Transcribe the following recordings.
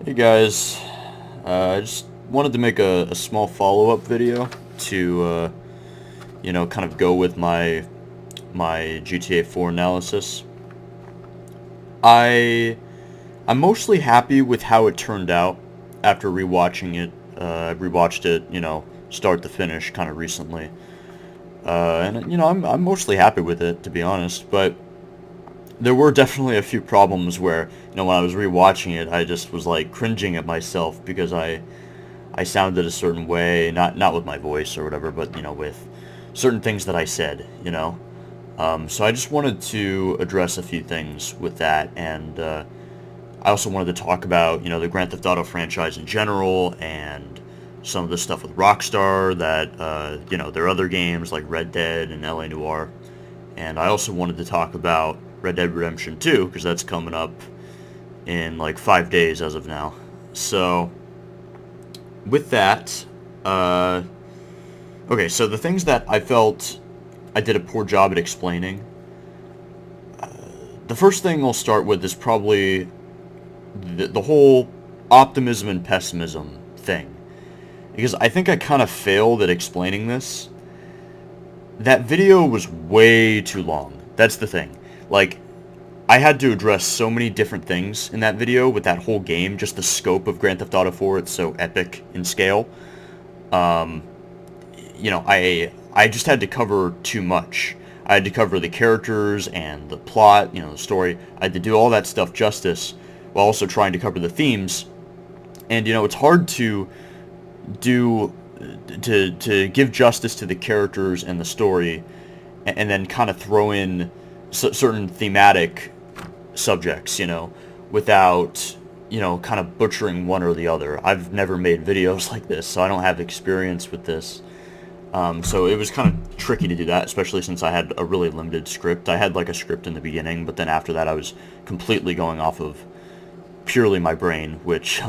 Hey guys, I just wanted to make a small follow-up video to, kind of go with my GTA 4 analysis. I I'm mostly happy with how it turned out after rewatching it. I rewatched it, start to finish, kind of recently, and I'm mostly happy with it, to be honest. But there were definitely a few problems where, when I was rewatching it, I just was like cringing at myself because I sounded a certain way, not with my voice or whatever, but with certain things that I said. So I just wanted to address a few things with that, and I also wanted to talk about the Grand Theft Auto franchise in general and some of the stuff with Rockstar that their other games like Red Dead and LA Noire, and I also wanted to talk about Red Dead Redemption 2 because that's coming up in like 5 days as of now. So with that, okay, so the things that I felt I did a poor job at explaining. The first thing I'll start with is probably the whole optimism and pessimism thing. Because I think I kind of failed at explaining this. That video was way too long. That's the thing. Like, I had to address so many different things in that video with that whole game, just the scope of Grand Theft Auto 4, it's so epic in scale. Um, I just had to cover too much. I had to cover the characters and the plot, the story. I had to do all that stuff justice while also trying to cover the themes. And it's hard to do to give justice to the characters and the story, and then kind of throw in certain thematic subjects, without kind of butchering one or the other. I've never made videos like this, so I don't have experience with this. So it was kind of tricky to do that, especially since I had a really limited script. I had like a script in the beginning, but then after that I was completely going off of purely my brain, which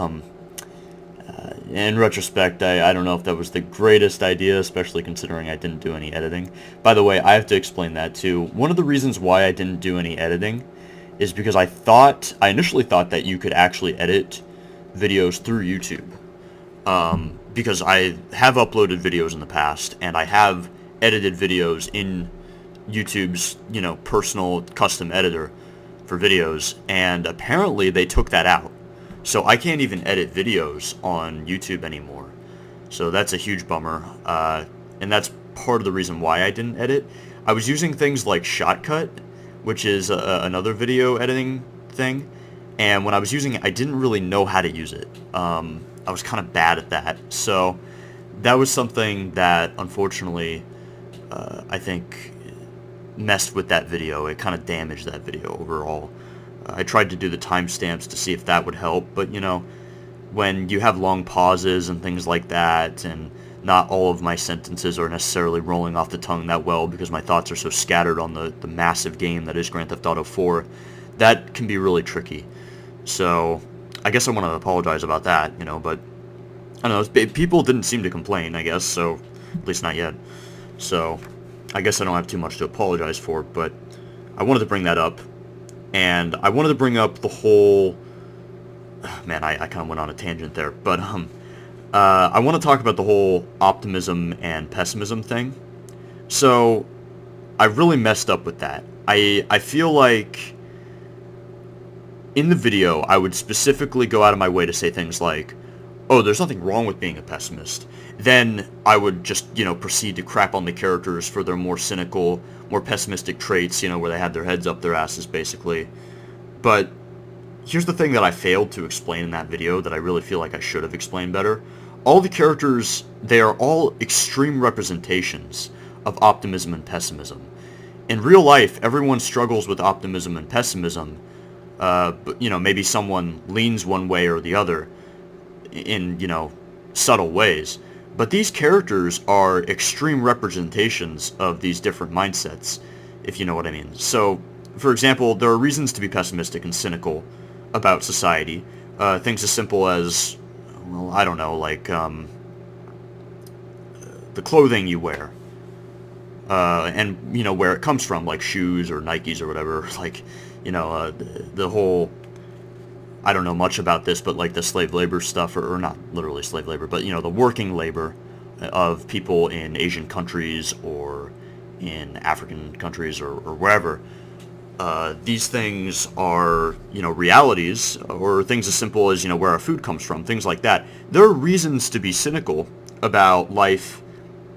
in retrospect, I don't know if that was the greatest idea, especially considering I didn't do any editing. By the way, I have to explain that too. One of the reasons why I didn't do any editing is because I initially thought that you could actually edit videos through YouTube. Because I have uploaded videos in the past, and I have edited videos in YouTube's, personal custom editor for videos, and apparently they took that out. So I can't even edit videos on YouTube anymore. So that's a huge bummer, and that's part of the reason why I didn't edit. I was using things like Shotcut, which is another video editing thing, and when I was using it, I didn't really know how to use it. I was kind of bad at that, so that was something that unfortunately I think messed with that video. It kind of damaged that video overall. I tried to do the timestamps to see if that would help, but when you have long pauses and things like that, and not all of my sentences are necessarily rolling off the tongue that well because my thoughts are so scattered on the massive game that is Grand Theft Auto 4, that can be really tricky. So I guess I want to apologize about that, but I don't know, people didn't seem to complain, I guess, so at least not yet. So I guess I don't have too much to apologize for, but I wanted to bring that up. And I wanted to bring up the whole... Man, I kind of went on a tangent there. But I want to talk about the whole optimism and pessimism thing. So I really messed up with that. I feel like in the video I would specifically go out of my way to say things like, oh, there's nothing wrong with being a pessimist. Then I would just, proceed to crap on the characters for their more cynical, more pessimistic traits, where they had their heads up their asses, basically. But here's the thing that I failed to explain in that video that I really feel like I should have explained better. All the characters, they are all extreme representations of optimism and pessimism. In real life, everyone struggles with optimism and pessimism, but, maybe someone leans one way or the other in, subtle ways. But these characters are extreme representations of these different mindsets, if you know what I mean. So, for example, there are reasons to be pessimistic and cynical about society. Things as simple as, well, I don't know, like the clothing you wear. And, where it comes from, like shoes or Nikes or whatever. Like, the whole... I don't know much about this, but like the slave labor stuff, or not literally slave labor, but the working labor of people in Asian countries or in African countries or wherever. These things are, realities, or things as simple as, where our food comes from, things like that. There are reasons to be cynical about life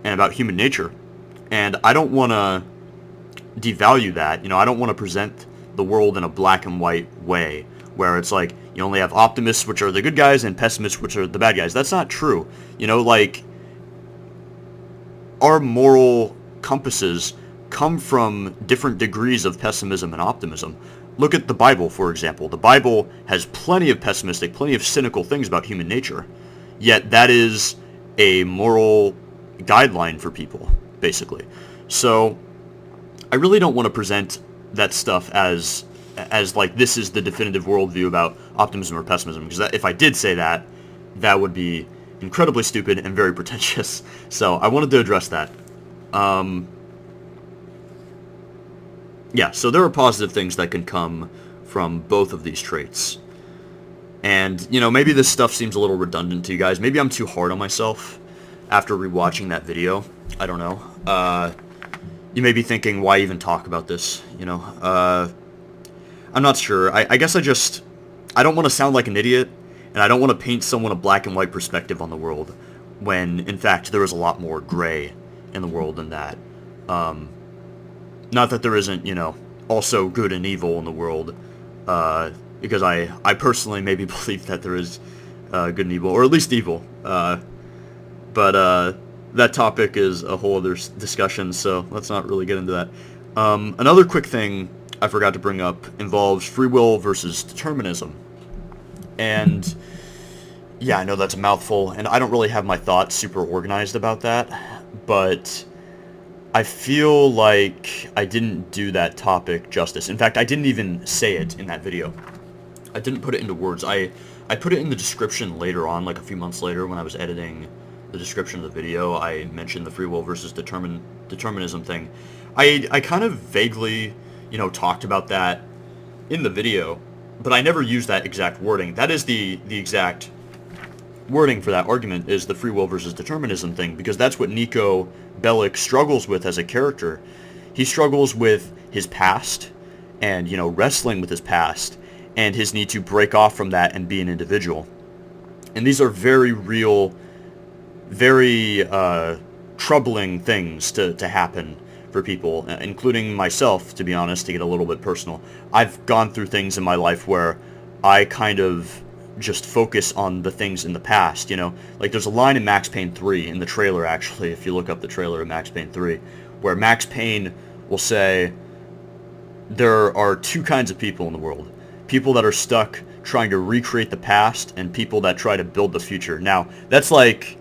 and about human nature, and I don't want to devalue that. I don't want to present the world in a black and white way, where it's like, you only have optimists, which are the good guys, and pessimists, which are the bad guys. That's not true. Like, our moral compasses come from different degrees of pessimism and optimism. Look at the Bible, for example. The Bible has plenty of pessimistic, plenty of cynical things about human nature, yet that is a moral guideline for people, basically. So I really don't want to present that stuff as like this is the definitive worldview about optimism or pessimism, because if I did say that, that would be incredibly stupid and very pretentious. So I wanted to address that. Yeah, so there are positive things that can come from both of these traits. And, maybe this stuff seems a little redundant to you guys. Maybe I'm too hard on myself after rewatching that video. I don't know. You may be thinking, why even talk about this? I'm not sure. I guess I don't want to sound like an idiot, and I don't want to paint someone a black and white perspective on the world, when, in fact, there is a lot more gray in the world than that. Not that there isn't, also good and evil in the world, because I personally maybe believe that there is good and evil, or at least evil. But that topic is a whole other discussion, so let's not really get into that. Another quick thing I forgot to bring up involves free will versus determinism. And yeah, I know that's a mouthful, and I don't really have my thoughts super organized about that, but I feel like I didn't do that topic justice. In fact, I didn't even say it in that video. I didn't put it into words. I put it in the description later on, like a few months later when I was editing the description of the video. I mentioned the free will versus determinism thing. I kind of vaguely, talked about that in the video, but I never used that exact wording. That is the exact wording for that argument, is the free will versus determinism thing, because that's what Niko Bellic struggles with as a character. He struggles with his past and, wrestling with his past and his need to break off from that and be an individual. And these are very real, very troubling things to happen for people, including myself, to be honest, to get a little bit personal. I've gone through things in my life where I kind of just focus on the things in the past, Like there's a line in Max Payne 3, in the trailer actually, if you look up the trailer of Max Payne 3, where Max Payne will say, there are two kinds of people in the world. People that are stuck trying to recreate the past, and people that try to build the future. Now, that's like,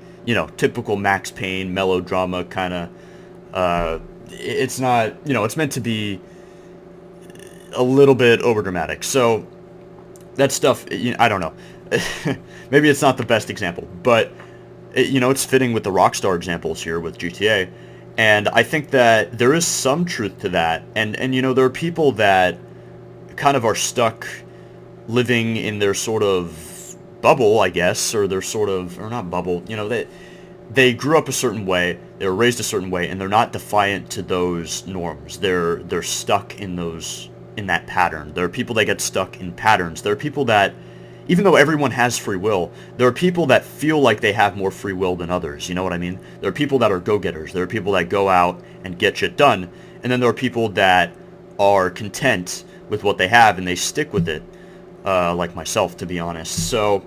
typical Max Payne melodrama kind of, it's not, it's meant to be a little bit overdramatic. So that stuff, I don't know. Maybe it's not the best example, but it's fitting with the Rockstar examples here with GTA. And I think that there is some truth to that. And there are people that kind of are stuck living in their sort of bubble, I guess, or their sort of, or not bubble, they grew up a certain way, they were raised a certain way, and they're not defiant to those norms. They're stuck in that pattern. There are people that get stuck in patterns. There are people that, even though everyone has free will, there are people that feel like they have more free will than others. You know what I mean? There are people that are go-getters. There are people that go out and get shit done. And then there are people that are content with what they have and they stick with it, like myself, to be honest. So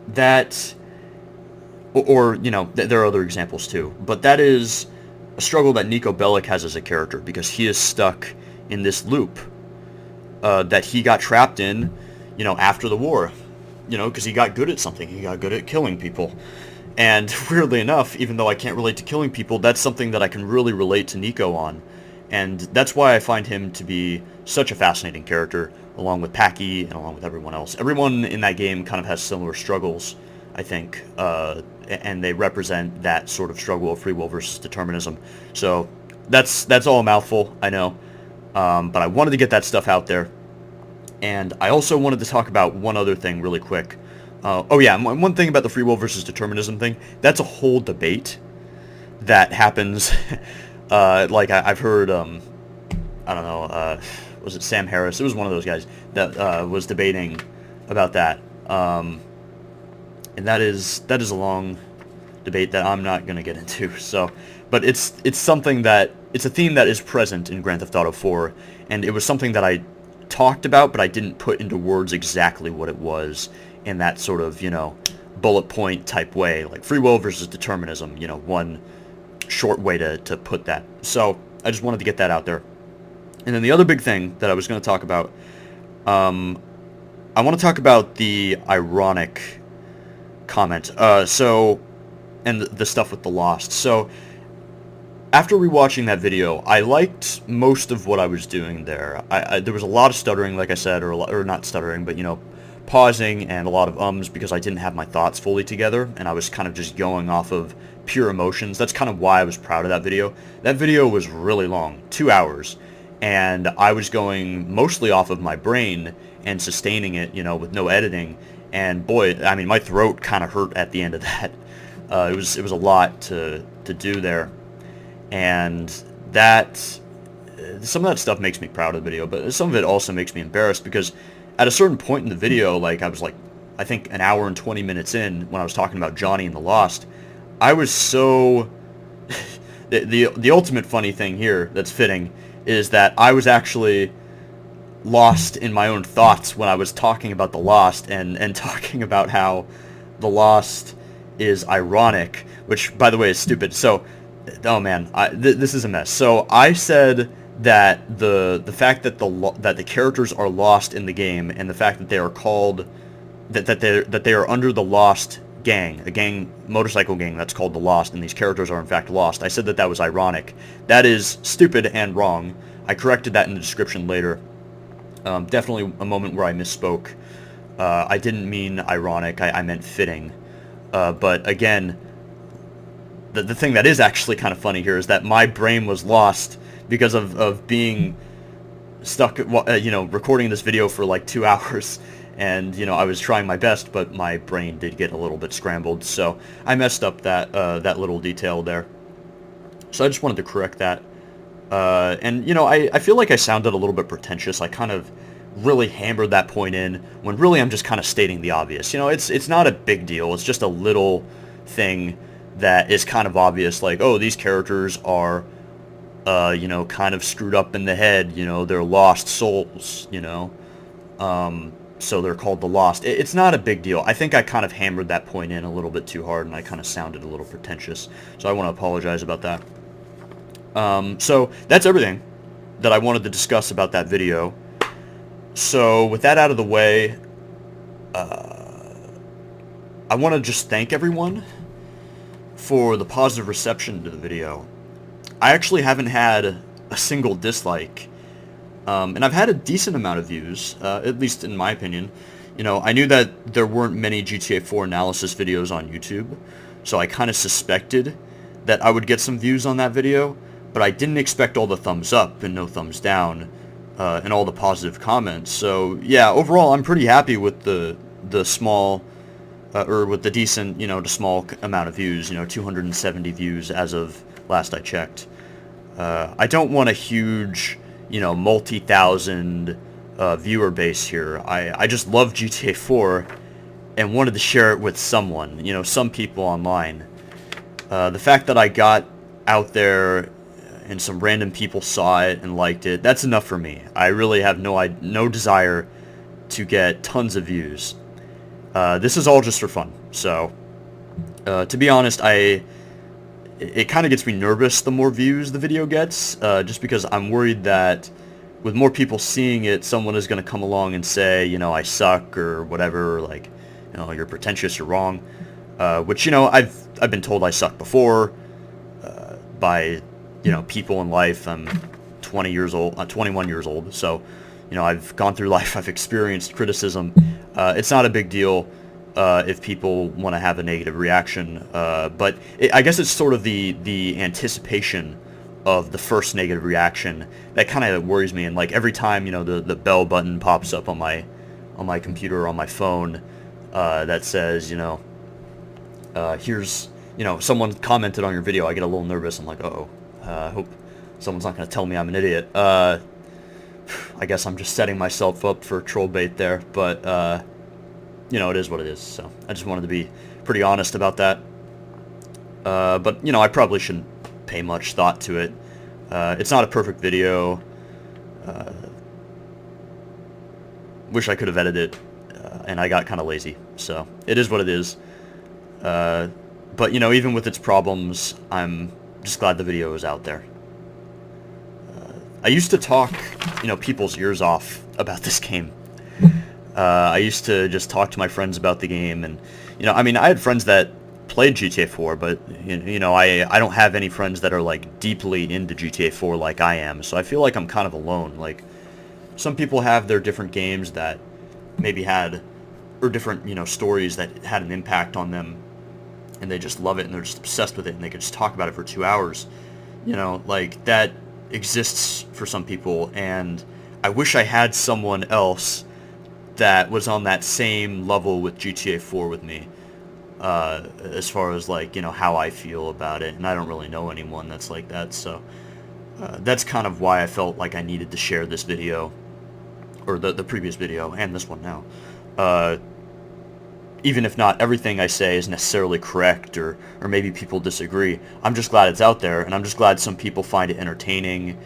that, or there are other examples too. But that is a struggle that Niko Bellic has as a character, because he is stuck in this loop that he got trapped in, after the war, because he got good at something. He got good at killing people. And weirdly enough, even though I can't relate to killing people, that's something that I can really relate to Niko on. And that's why I find him to be such a fascinating character, along with Packy and along with everyone else. Everyone in that game kind of has similar struggles, I think, and they represent that sort of struggle of free will versus determinism. So that's all a mouthful, I know. But I wanted to get that stuff out there. And I also wanted to talk about one other thing really quick. Oh yeah, one thing about the free will versus determinism thing, that's a whole debate that happens. Like I've heard, I don't know, was it Sam Harris? It was one of those guys that was debating about that. And that is a long debate that I'm not going to get into. So, but it's something that, it's a theme that is present in Grand Theft Auto 4, and it was something that I talked about, but I didn't put into words exactly what it was in that sort of, bullet point type way, like free will versus determinism, one short way to put that. So I just wanted to get that out there. And then the other big thing that I was going to talk about, I want to talk about the ironic comment. And the stuff with the Lost. So after rewatching that video, I liked most of what I was doing there. There was a lot of stuttering, like I said, or not stuttering, but pausing and a lot of ums because I didn't have my thoughts fully together, and I was kind of just going off of pure emotions. That's kind of why I was proud of that video. That video was really long, 2 hours, and I was going mostly off of my brain and sustaining it, with no editing. And boy, I mean, my throat kind of hurt at the end of that. It was a lot to do there, and that some of that stuff makes me proud of the video, but some of it also makes me embarrassed because at a certain point in the video, like I was like, I think an hour and 20 minutes in, when I was talking about Johnny and the Lost, I was so the ultimate funny thing here that's fitting is that I was actually lost in my own thoughts when I was talking about the Lost and talking about how the Lost is ironic, which by the way is stupid. So, oh man, this is a mess. So I said that the fact that the characters are lost in the game, and the fact that they are called that they are under the Lost gang, a motorcycle gang that's called the Lost, and these characters are in fact lost. I said that was ironic. That is stupid and wrong. I corrected that in the description later. Definitely a moment where I misspoke. I didn't mean ironic. I meant fitting. But again, the thing that is actually kind of funny here is that my brain was lost because of being stuck, recording this video for like 2 hours, and I was trying my best, but my brain did get a little bit scrambled, so I messed up that little detail there. So I just wanted to correct that. And I feel like I sounded a little bit pretentious. I kind of really hammered that point in when really I'm just kind of stating the obvious. It's not a big deal. It's just a little thing that is kind of obvious, like, oh, these characters are kind of screwed up in the head, they're lost souls, so they're called the Lost. It's not a big deal. I think I kind of hammered that point in a little bit too hard, and I kind of sounded a little pretentious, so I want to apologize about that. So that's everything that I wanted to discuss about that video. So with that out of the way, I want to just thank everyone for the positive reception to the video. I actually haven't had a single dislike, and I've had a decent amount of views, at least in my opinion. I knew that there weren't many GTA 4 analysis videos on YouTube, so I kind of suspected that I would get some views on that video, but I didn't expect all the thumbs up and no thumbs down, and all the positive comments. So yeah, overall I'm pretty happy with the small, or with the decent, to small amount of views, 270 views as of last I checked. I don't want a huge, multi-thousand viewer base here. I just love GTA 4 and wanted to share it with someone, some people online. The fact that I got out there and some random people saw it and liked it, that's enough for me. I really have no desire to get tons of views. This is all just for fun. So, to be honest, it kind of gets me nervous the more views the video gets, just because I'm worried that with more people seeing it, someone is going to come along and say, I suck or whatever, like, you're pretentious, you're wrong, which, I've been told I suck before, by, people in life. I'm 21 years old, so, I've gone through life, I've experienced criticism. It's not a big deal if people want to have a negative reaction, but I guess it's sort of the anticipation of the first negative reaction. That kind of worries me, and like every time, you know, the bell button pops up on my computer or on my phone, that says, you know, here's, you know, someone commented on your video, I get a little nervous. I'm like, uh-oh, I hope someone's not going to tell me I'm an idiot. I guess I'm just setting myself up for troll bait there, but, you know, it is what it is, so I just wanted to be pretty honest about that. But, you know, I probably shouldn't pay much thought to it. It's not a perfect video. Wish I could have edited it, and I got kind of lazy, so it is what it is. But, you know, even with its problems, I'm just glad the video is out there. I used to talk, you know, people's ears off about this game. I used to just talk to my friends about the game, and, you know, I mean, I had friends that played GTA 4, but, you know, I don't have any friends that are, like, deeply into GTA 4 like I am, so I feel like I'm kind of alone. Like, some people have their different games that maybe had, or different, you know, stories that had an impact on them, and they just love it, and they're just obsessed with it, and they could just talk about it for 2 hours. You know, like, that exists for some people, and I wish I had someone else that was on that same level with GTA 4 with me, as far as, like, you know, how I feel about it, and I don't really know anyone that's like that, so that's kind of why I felt like I needed to share this video, or the previous video, and this one now. Even if not everything I say is necessarily correct, or maybe people disagree, I'm just glad it's out there, and I'm just glad some people find it entertaining,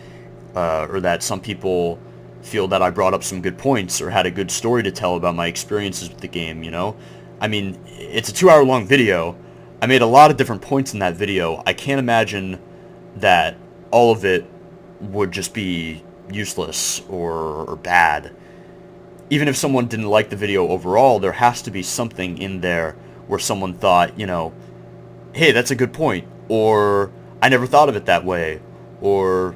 or that some people feel that I brought up some good points, or had a good story to tell about my experiences with the game, you know? I mean, it's a 2-hour long video. I made a lot of different points in that video. I can't imagine that all of it would just be useless or bad. Even if someone didn't like the video overall, there has to be something in there where someone thought, you know, hey, that's a good point, or I never thought of it that way, or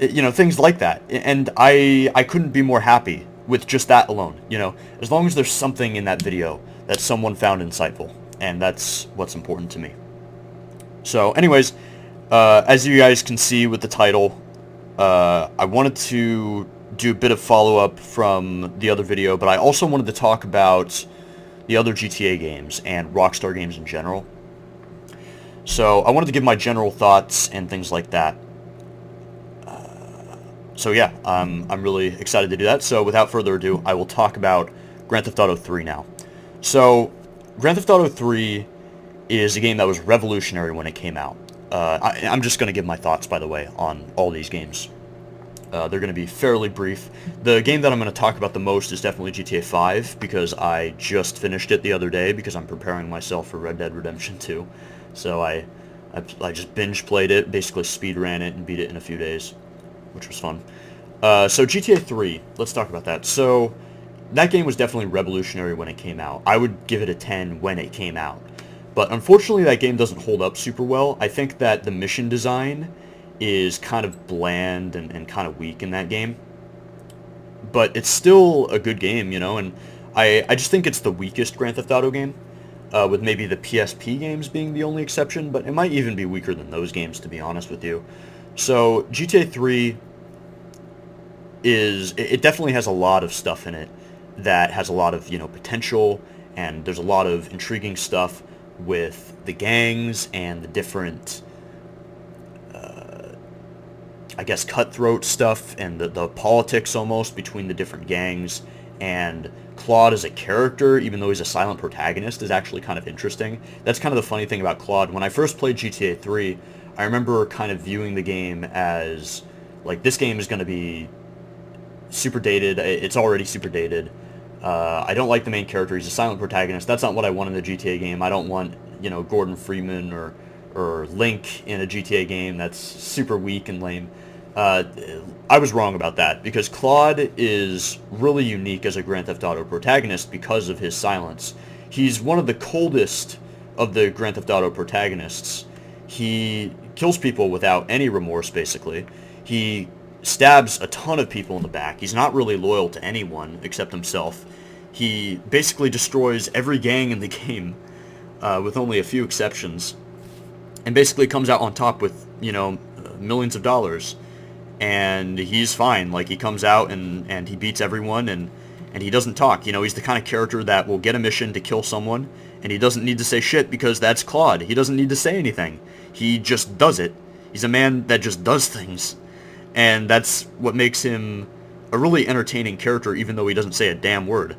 you know, things like that. And I couldn't be more happy with just that alone, you know, as long as there's something in that video that someone found insightful, and that's what's important to me. So anyways, as you guys can see with the title, I wanted to do a bit of follow-up from the other video, but I also wanted to talk about the other GTA games and Rockstar games in general. So I wanted to give my general thoughts and things like that. So yeah, I'm really excited to do that. So without further ado, I will talk about Grand Theft Auto 3 now. So Grand Theft Auto 3 is a game that was revolutionary when it came out. I'm just going to give my thoughts, by the way, on all these games. They're going to be fairly brief. The game that I'm going to talk about the most is definitely GTA 5, because I just finished it the other day, because I'm preparing myself for Red Dead Redemption 2. So I just binge played it, basically speed ran it, and beat it in a few days, which was fun. So GTA 3, let's talk about that. So that game was definitely revolutionary when it came out. I would give it a 10 when it came out. But unfortunately, that game doesn't hold up super well. I think that the mission design is kind of bland and kind of weak in that game. But it's still a good game, you know, and I just think it's the weakest Grand Theft Auto game, with maybe the PSP games being the only exception, but it might even be weaker than those games, to be honest with you. So GTA 3 it definitely has a lot of stuff in it that has a lot of, you know, potential, and there's a lot of intriguing stuff with the gangs and the different, I guess, cutthroat stuff, and the politics almost between the different gangs. And Claude as a character, even though he's a silent protagonist, is actually kind of interesting. That's kind of the funny thing about Claude. When I first played GTA 3, I remember kind of viewing the game as, like, this game is going to be super dated. It's already super dated. I don't like the main character. He's a silent protagonist. That's not what I want in a GTA game. I don't want, you know, Gordon Freeman or Link in a GTA game. That's super weak and lame. I was wrong about that, because Claude is really unique as a Grand Theft Auto protagonist because of his silence. He's one of the coldest of the Grand Theft Auto protagonists. He kills people without any remorse, basically. He stabs a ton of people in the back. He's not really loyal to anyone except himself. He basically destroys every gang in the game. with only a few exceptions, and basically comes out on top with, millions of dollars. And he's fine. Like, he comes out and he beats everyone, and he doesn't talk. He's the kind of character that will get a mission to kill someone, and he doesn't need to say shit because that's Claude. He doesn't need to say anything. He just does it. He's a man that just does things. And that's what makes him a really entertaining character, even though he doesn't say a damn word.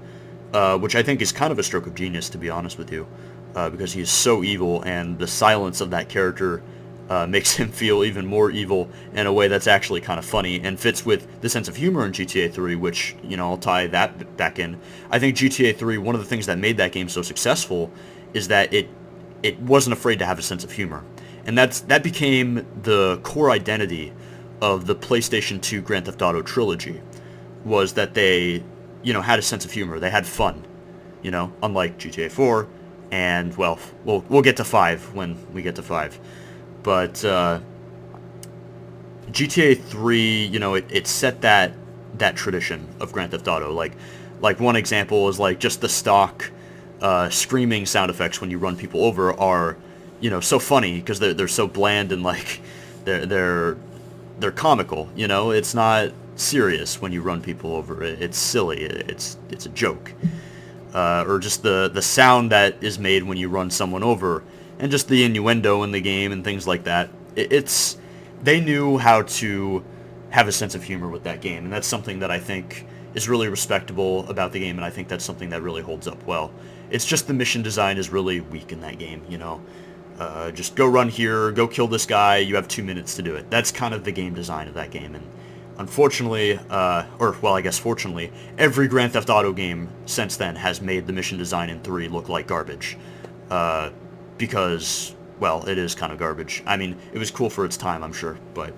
Which I think is kind of a stroke of genius, to be honest with you. Because he's so evil, and the silence of that character makes him feel even more evil in a way that's actually kind of funny and fits with the sense of humor in GTA 3, which, I'll tie that back in. I think GTA 3, one of the things that made that game so successful is that it wasn't afraid to have a sense of humor. And that became the core identity of the PlayStation 2 Grand Theft Auto trilogy, was that they, had a sense of humor. They had fun, unlike GTA 4, and, well, we'll get to 5 when we get to 5. But GTA 3, it set that tradition of Grand Theft Auto. Like one example is like just the stock screaming sound effects when you run people over are, so funny because they're so bland and like they're comical. It's not serious when you run people over. It's silly. It's a joke. Or just the sound that is made when you run someone over. And just the innuendo in the game and things like that. They knew how to have a sense of humor with that game, and that's something that I think is really respectable about the game, and I think that's something that really holds up well. It's just the mission design is really weak in that game, Just go run here, go kill this guy, you have 2 minutes to do it. That's kind of the game design of that game, and unfortunately, I guess fortunately, every Grand Theft Auto game since then has made the mission design in 3 look like garbage. Because, well, it is kind of garbage. I mean, it was cool for its time, I'm sure, but,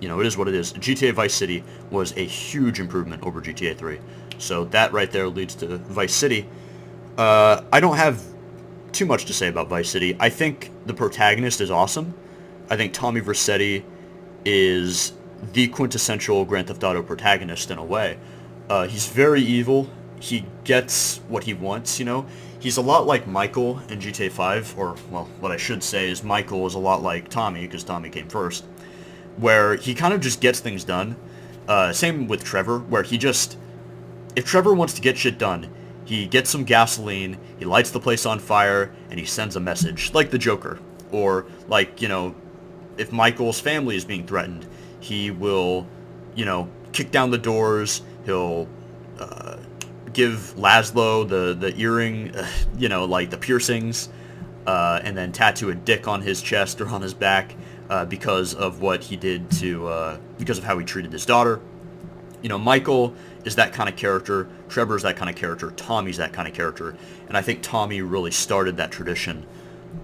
it is what it is. GTA Vice City was a huge improvement over GTA 3. So that right there leads to Vice City. I don't have too much to say about Vice City. I think the protagonist is awesome. I think Tommy Vercetti is the quintessential Grand Theft Auto protagonist in a way. He's very evil. He gets what he wants, He's a lot like Michael in GTA 5, or, well, what I should say is Michael is a lot like Tommy, because Tommy came first, where he kind of just gets things done. Same with Trevor, where if Trevor wants to get shit done, he gets some gasoline, he lights the place on fire, and he sends a message, like the Joker. Or, like, if Michael's family is being threatened, he will, kick down the doors, he'll give Laszlo the earring, like the piercings, and then tattoo a dick on his chest or on his back because of what he did because of how he treated his daughter. Michael is that kind of character, Trevor's that kind of character, Tommy's that kind of character, and I think Tommy really started that tradition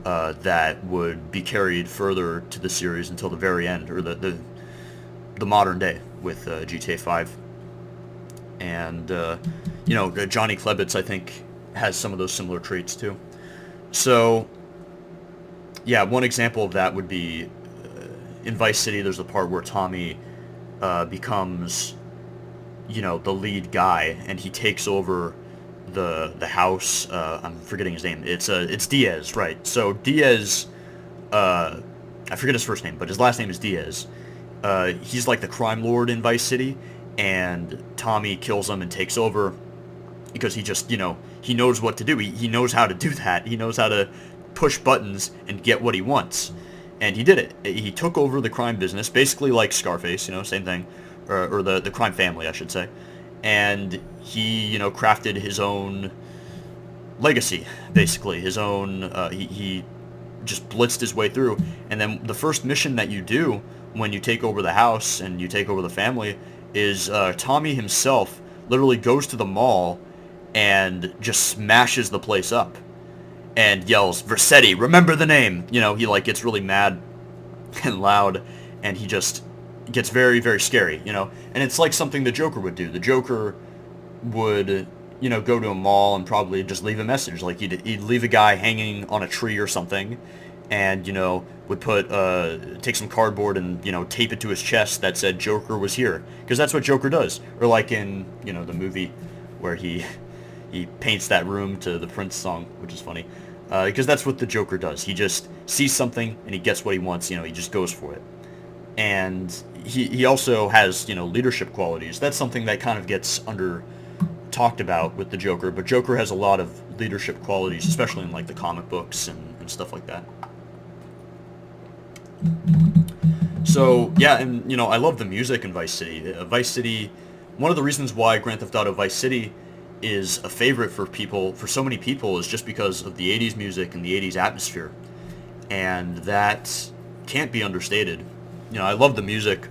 that would be carried further to the series until the very end, or the modern day with GTA 5. And, Johnny Klebitz, I think, has some of those similar traits, too. So, yeah, one example of that would be, in Vice City, there's a part where Tommy becomes, the lead guy, and he takes over the house. I'm forgetting his name. It's Diaz, right? So, Diaz, I forget his first name, but his last name is Diaz. He's like the crime lord in Vice City, and Tommy kills him and takes over because he just, he knows what to do. He knows how to do that. He knows how to push buttons and get what he wants. And he did it. He took over the crime business, basically like Scarface, same thing, or the crime family, I should say. And he, crafted his own legacy, basically. His own, he just blitzed his way through. And then the first mission that you do when you take over the house and you take over the family is Tommy himself literally goes to the mall and just smashes the place up and yells, "Vercetti, remember the name!" He gets really mad and loud, and he just gets very, very scary, And it's like something the Joker would do. The Joker would, go to a mall and probably just leave a message. Like, he'd leave a guy hanging on a tree or something, and, would take some cardboard and, tape it to his chest that said Joker was here. Because that's what Joker does. Or like in, the movie where he paints that room to the Prince song, which is funny. because that's what the Joker does. He just sees something and he gets what he wants. You know, he just goes for it. And he also has, you know, leadership qualities. That's something that kind of gets under talked about with the Joker, but Joker has a lot of leadership qualities, especially in like the comic books and stuff like that. So yeah, and you know, I love the music in Vice City. Vice City, one of the reasons why Grand Theft Auto Vice City is a favorite for people, for so many people, is just because of the 80s music and the 80s atmosphere. And that can't be understated. You know, I love the music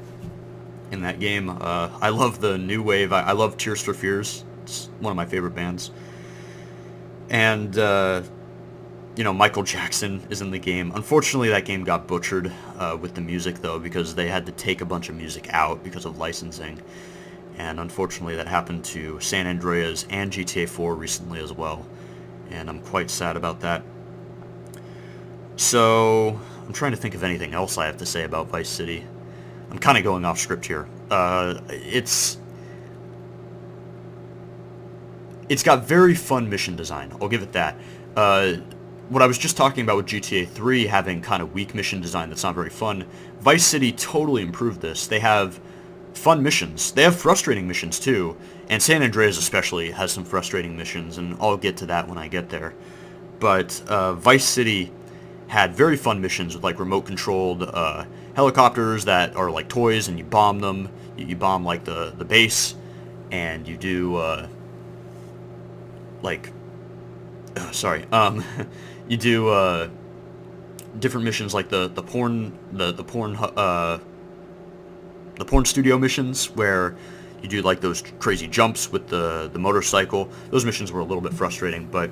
in that game. I love the new wave. I love Tears for Fears. It's one of my favorite bands. And, you know, Michael Jackson is in the game. Unfortunately, that game got butchered with the music, though, because they had to take a bunch of music out because of licensing. And unfortunately, that happened to San Andreas and GTA 4 recently as well. And I'm quite sad about that. So, I'm trying to think of anything else I have to say about Vice City. I'm kind of going off script here. It's got very fun mission design. I'll give it that. What I was just talking about with GTA 3 having kind of weak mission design that's not very fun, Vice City totally improved this. They have fun missions. They have frustrating missions too, and San Andreas especially has some frustrating missions, and I'll get to that when I get there. But Vice City had very fun missions with like remote-controlled helicopters that are like toys, and you bomb them. You bomb like the base, and you do you do different missions like the porn studio missions where you do like those crazy jumps with the motorcycle. Those missions were a little bit frustrating, but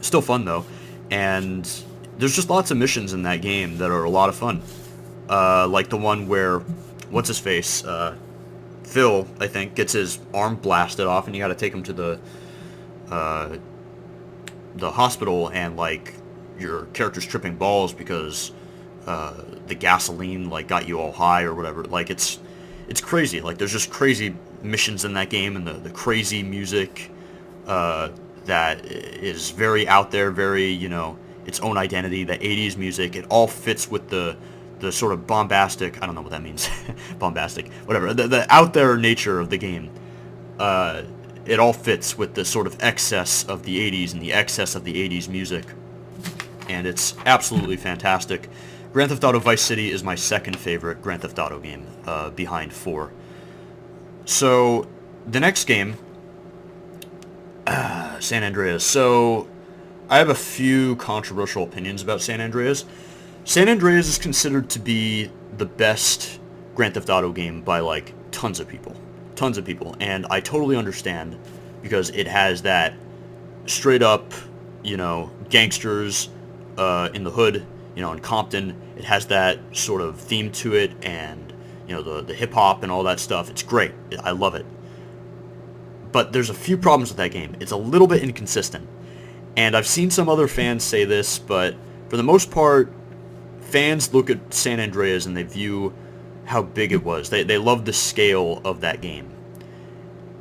still fun though. And there's just lots of missions in that game that are a lot of fun. Like the one where what's his face, Phil, I think, gets his arm blasted off, and you got to take him to the hospital, and like your character's tripping balls because the gasoline like got you all high or whatever. Like it's crazy. Like there's just crazy missions in that game, and the crazy music that is very out there, very, you know, its own identity. The 80s music, it all fits with the sort of bombastic, I don't know what that means, bombastic, whatever, the out there nature of the game. It all fits with the sort of excess of the 80s and the excess of the 80s music, and it's absolutely fantastic. Grand Theft Auto Vice City is my second favorite Grand Theft Auto game, behind 4. So, the next game, San Andreas. So, I have a few controversial opinions about San Andreas. San Andreas is considered to be the best Grand Theft Auto game by, like, tons of people, and I totally understand, because it has that straight up, you know, gangsters in the hood, you know, in Compton. It has that sort of theme to it, and, you know, the hip-hop and all that stuff. It's great. I love it. But there's a few problems with that game. It's a little bit inconsistent. And I've seen some other fans say this, but for the most part, fans look at San Andreas and they view how big it was. They love the scale of that game.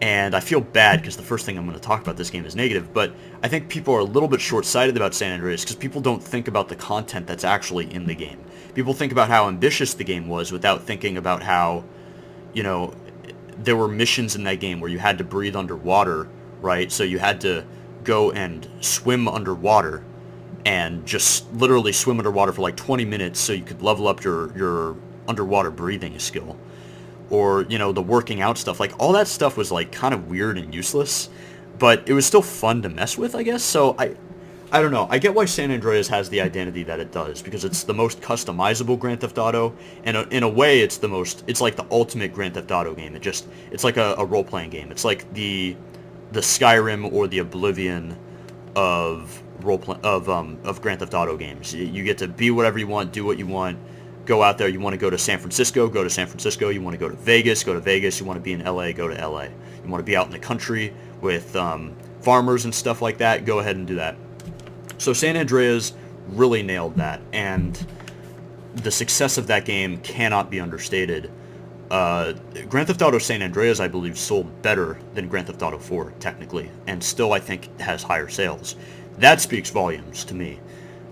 And I feel bad because the first thing I'm going to talk about this game is negative, but I think people are a little bit short-sighted about San Andreas because people don't think about the content that's actually in the game. People think about how ambitious the game was without thinking about how, you know, there were missions in that game where you had to breathe underwater, right? So you had to go and swim underwater and just literally swim underwater for like 20 minutes so you could level up your underwater breathing skill. Or, you know, the working out stuff. Like, all that stuff was, like, kind of weird and useless, but it was still fun to mess with, I guess. So, I don't know. I get why San Andreas has the identity that it does, because it's the most customizable Grand Theft Auto, and in a way, it's like the ultimate Grand Theft Auto game. It's like a role-playing game. It's like the Skyrim or the Oblivion of Grand Theft Auto games. You get to be whatever you want, do what you want. Go out there. You want to go to San Francisco, go to San Francisco. You want to go to Vegas, go to Vegas. You want to be in LA, go to LA. You want to be out in the country with farmers and stuff like that, go ahead and do that. So San Andreas really nailed that, and the success of that game cannot be understated. Grand Theft Auto San Andreas, I believe, sold better than Grand Theft Auto 4, technically, and still I think has higher sales. That speaks volumes to me.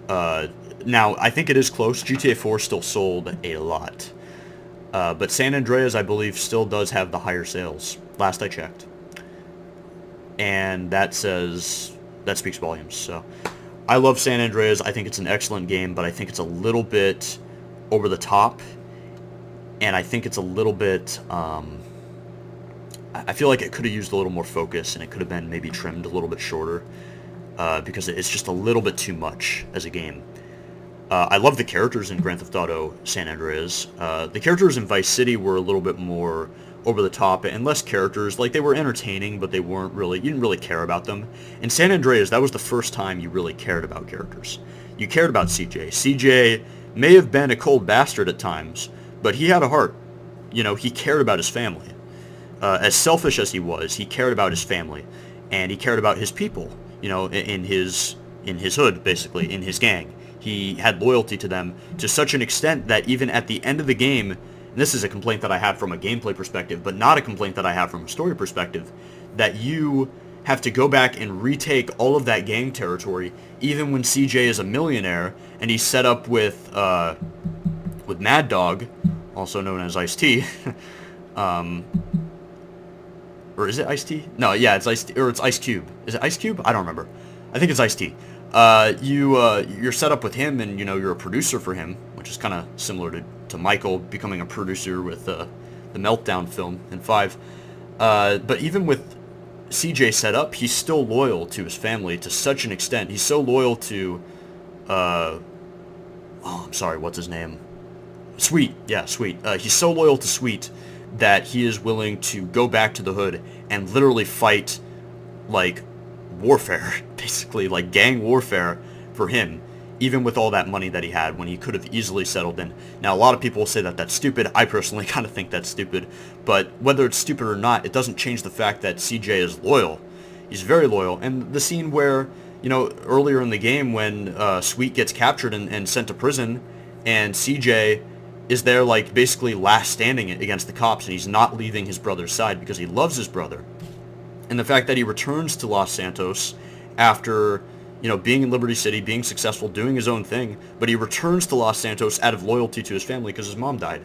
Now, I think it is close. GTA 4 still sold a lot. But San Andreas, I believe, still does have the higher sales, last I checked. And that speaks volumes. So, I love San Andreas. I think it's an excellent game, but I think it's a little bit over the top. And I think it's a little bit, I feel like it could have used a little more focus, and it could have been maybe trimmed a little bit shorter, because it's just a little bit too much as a game. I love the characters in Grand Theft Auto San Andreas. The characters in Vice City were a little bit more over the top and less characters. Like, they were entertaining, but they weren't really, you didn't really care about them. In San Andreas, that was the first time you really cared about characters. You cared about CJ. CJ may have been a cold bastard at times, but he had a heart. You know, he cared about his family. As selfish as he was, he cared about his family, and he cared about his people. You know, in his hood, basically, in his gang. He had loyalty to them to such an extent that even at the end of the game, and this is a complaint that I have from a gameplay perspective, but not a complaint that I have from a story perspective, that you have to go back and retake all of that gang territory, even when CJ is a millionaire, and he's set up with Mad Dog, also known as Ice-T. Or is it Ice-T? No, yeah, it's Ice-T, or it's Ice Cube. Is it Ice Cube? I don't remember. I think it's Ice-T. You're set up with him, and, you know, you're a producer for him, which is kind of similar to Michael becoming a producer with the Meltdown film in 5. But even with CJ set up, he's still loyal to his family to such an extent. He's so loyal to, I'm sorry, what's his name? Sweet. Yeah, Sweet. He's so loyal to Sweet that he is willing to go back to the hood and literally fight, like, warfare, basically, like gang warfare for him, even with all that money that he had when he could have easily settled in. Now, a lot of people will say that that's stupid. I personally kind of think that's stupid, but whether it's stupid or not, it doesn't change the fact that CJ is loyal. He's very loyal. And the scene where, you know, earlier in the game when Sweet gets captured and sent to prison, and CJ is there, like, basically last standing against the cops, and he's not leaving his brother's side because he loves his brother. And the fact that he returns to Los Santos after, you know, being in Liberty City, being successful, doing his own thing, but he returns to Los Santos out of loyalty to his family because his mom died.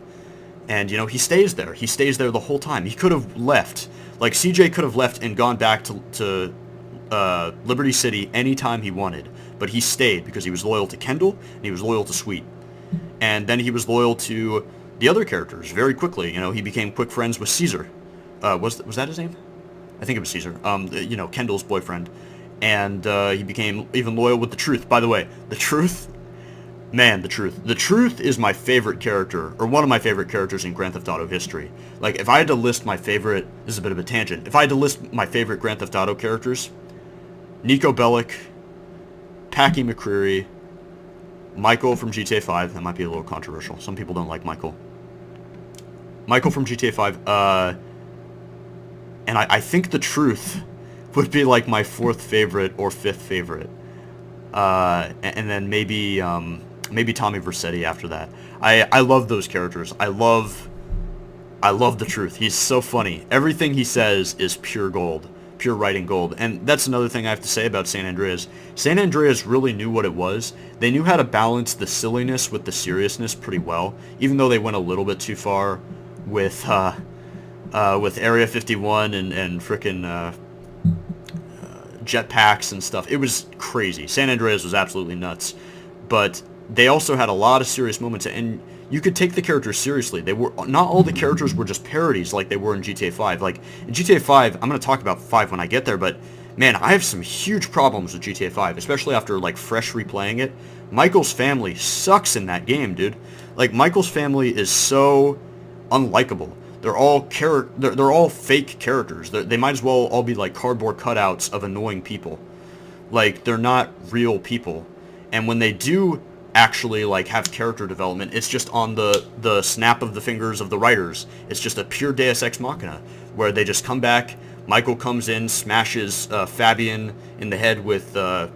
And, you know, he stays there. He stays there the whole time. He could have left. Like, CJ could have left and gone back to Liberty City anytime he wanted, but he stayed because he was loyal to Kendall and he was loyal to Sweet. And then he was loyal to the other characters very quickly. You know, he became quick friends with Caesar. Was that his name? I think it was Caesar. You know, Kendall's boyfriend. And he became even loyal with the Truth. By the way, the Truth, man, the Truth. The Truth is my favorite character, or one of my favorite characters in Grand Theft Auto history. Like, if I had to list my favorite, this is a bit of a tangent. If I had to list my favorite Grand Theft Auto characters, Nico Bellic, Packy McCreary, Michael from GTA 5. That might be a little controversial. Some people don't like Michael. Michael from GTA 5. And I think the Truth would be like my 4th favorite or 5th favorite. And then maybe Tommy Vercetti after that. I love those characters. I love the Truth. He's so funny. Everything he says is pure gold. Pure writing gold. And that's another thing I have to say about San Andreas. San Andreas really knew what it was. They knew how to balance the silliness with the seriousness pretty well, even though they went a little bit too far with Area 51 and frickin' jetpacks and stuff. It was crazy. San Andreas was absolutely nuts. But they also had a lot of serious moments, and you could take the characters seriously. They were not all the characters were just parodies like they were in GTA 5. Like, in GTA 5, I'm going to talk about 5 when I get there, but man, I have some huge problems with GTA 5, especially after, like, fresh replaying it. Michael's family sucks in that game, dude. Like, Michael's family is so unlikable. They're all they're all fake characters. They might as well all be like cardboard cutouts of annoying people. Like, they're not real people. And when they do actually, like, have character development, it's just on the snap of the fingers of the writers. It's just a pure Deus Ex Machina, where they just come back, Michael comes in, smashes Fabian in the head with the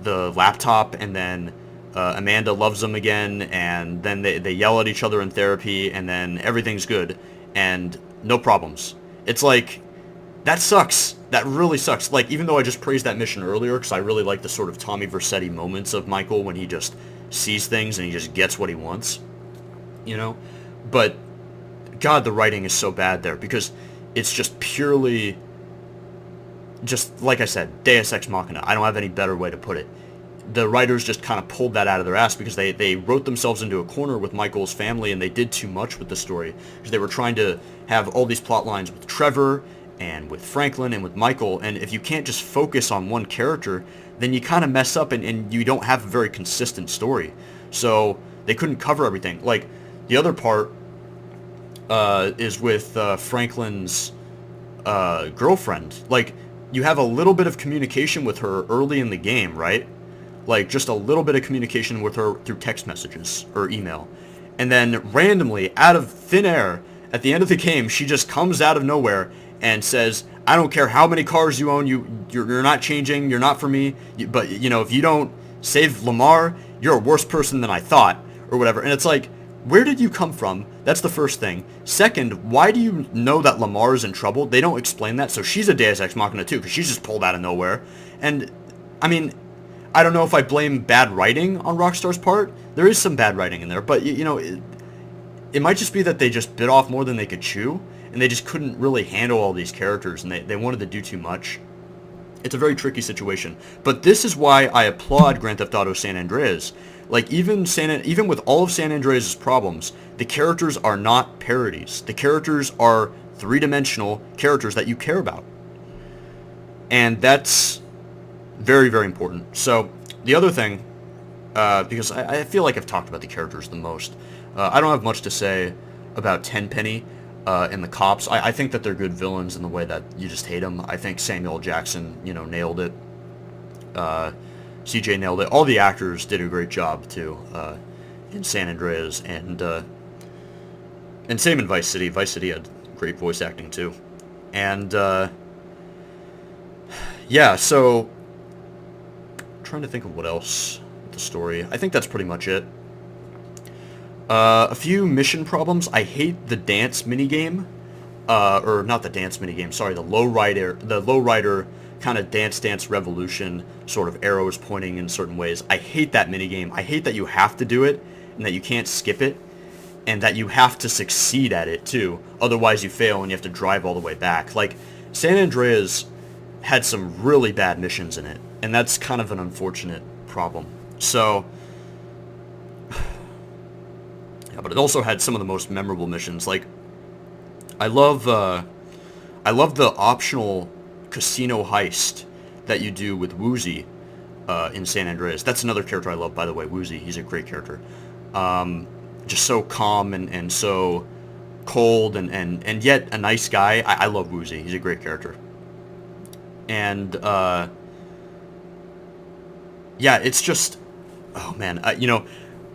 laptop, and then Amanda loves him again, and then they yell at each other in therapy, and then everything's good, and no problems. It's like, that sucks. That really sucks. Like, even though I just praised that mission earlier, because I really like the sort of Tommy Vercetti moments of Michael when he just sees things and he just gets what he wants, you know? But, God, the writing is so bad there, because it's just purely, just, like I said, Deus Ex Machina. I don't have any better way to put it. The writers just kind of pulled that out of their ass because they wrote themselves into a corner with Michael's family, and they did too much with the story. Because they were trying to have all these plot lines with Trevor, and with Franklin, and with Michael, and if you can't just focus on one character, then you kind of mess up, and you don't have a very consistent story. So they couldn't cover everything. Like, the other part is with Franklin's girlfriend. Like, you have a little bit of communication with her early in the game, right? Like, just a little bit of communication with her through text messages or email. And then randomly, out of thin air, at the end of the game, she just comes out of nowhere and says, I don't care how many cars you own, you're not changing, you're not for me, but, you know, if you don't save Lamar, you're a worse person than I thought, or whatever. And it's like, where did you come from? That's the first thing. Second, why do you know that Lamar is in trouble? They don't explain that, so she's a Deus Ex Machina too, because she's just pulled out of nowhere. And, I mean, I don't know if I blame bad writing on Rockstar's part. There is some bad writing in there, but, you know, it might just be that they just bit off more than they could chew, and they just couldn't really handle all these characters, and they wanted to do too much. It's a very tricky situation. But this is why I applaud Grand Theft Auto San Andreas. Like, even with all of San Andreas' problems, the characters are not parodies. The characters are three-dimensional characters that you care about. And that's very, very important. So, the other thing, because I feel like I've talked about the characters the most, I don't have much to say about Tenpenny and the cops. I think that they're good villains in the way that you just hate them. I think Samuel Jackson, you know, nailed it. CJ nailed it. All the actors did a great job, too, in San Andreas, and same in Vice City. Vice City had great voice acting, too. And, yeah, so, trying to think of what else with the story. I think that's pretty much it. A few mission problems. I hate the dance minigame, or not the dance minigame, sorry, the lowrider kind of dance revolution, sort of arrows pointing in certain ways. I hate that minigame. I hate that you have to do it, and that you can't skip it, and that you have to succeed at it, too. Otherwise you fail, and you have to drive all the way back. Like, San Andreas had some really bad missions in it, and that's kind of an unfortunate problem. So, yeah, but it also had some of the most memorable missions. Like, I love the optional casino heist that you do with Woozie in San Andreas. That's another character I love, by the way, Woozie. He's a great character. Just so calm and so cold and yet a nice guy. I love Woozie. He's a great character. And, yeah, it's just, oh man, you know,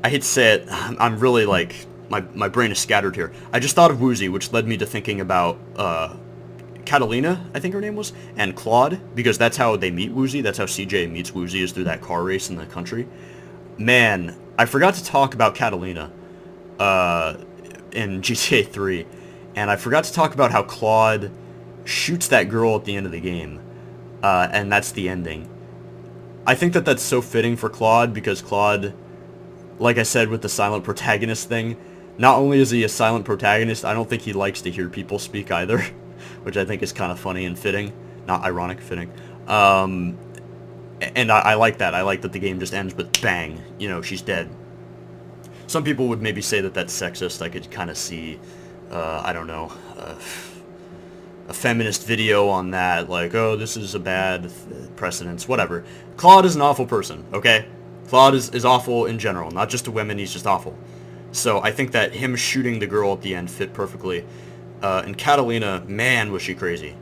I hate to say it, I'm really like, my brain is scattered here. I just thought of Woozie, which led me to thinking about, Catalina, I think her name was, and Claude, because that's how they meet Woozie. That's how CJ meets Woozie, is through that car race in the country. Man, I forgot to talk about Catalina in GTA 3, and I forgot to talk about how Claude shoots that girl at the end of the game, and that's the ending. I think that that's so fitting for Claude, because Claude, like I said with the silent protagonist thing, not only is he a silent protagonist, I don't think he likes to hear people speak either. Which I think is kind of funny and fitting. Not ironic, fitting. And I like that. I like that the game just ends with bang, you know, she's dead. Some people would maybe say that that's sexist. I could kind of see, I don't know, a feminist video on that, like, oh, this is a bad precedence, whatever. Claude is an awful person, okay? Claude is awful in general, not just to women, he's just awful. So I think that him shooting the girl at the end fit perfectly. And Catalina, man, was she crazy.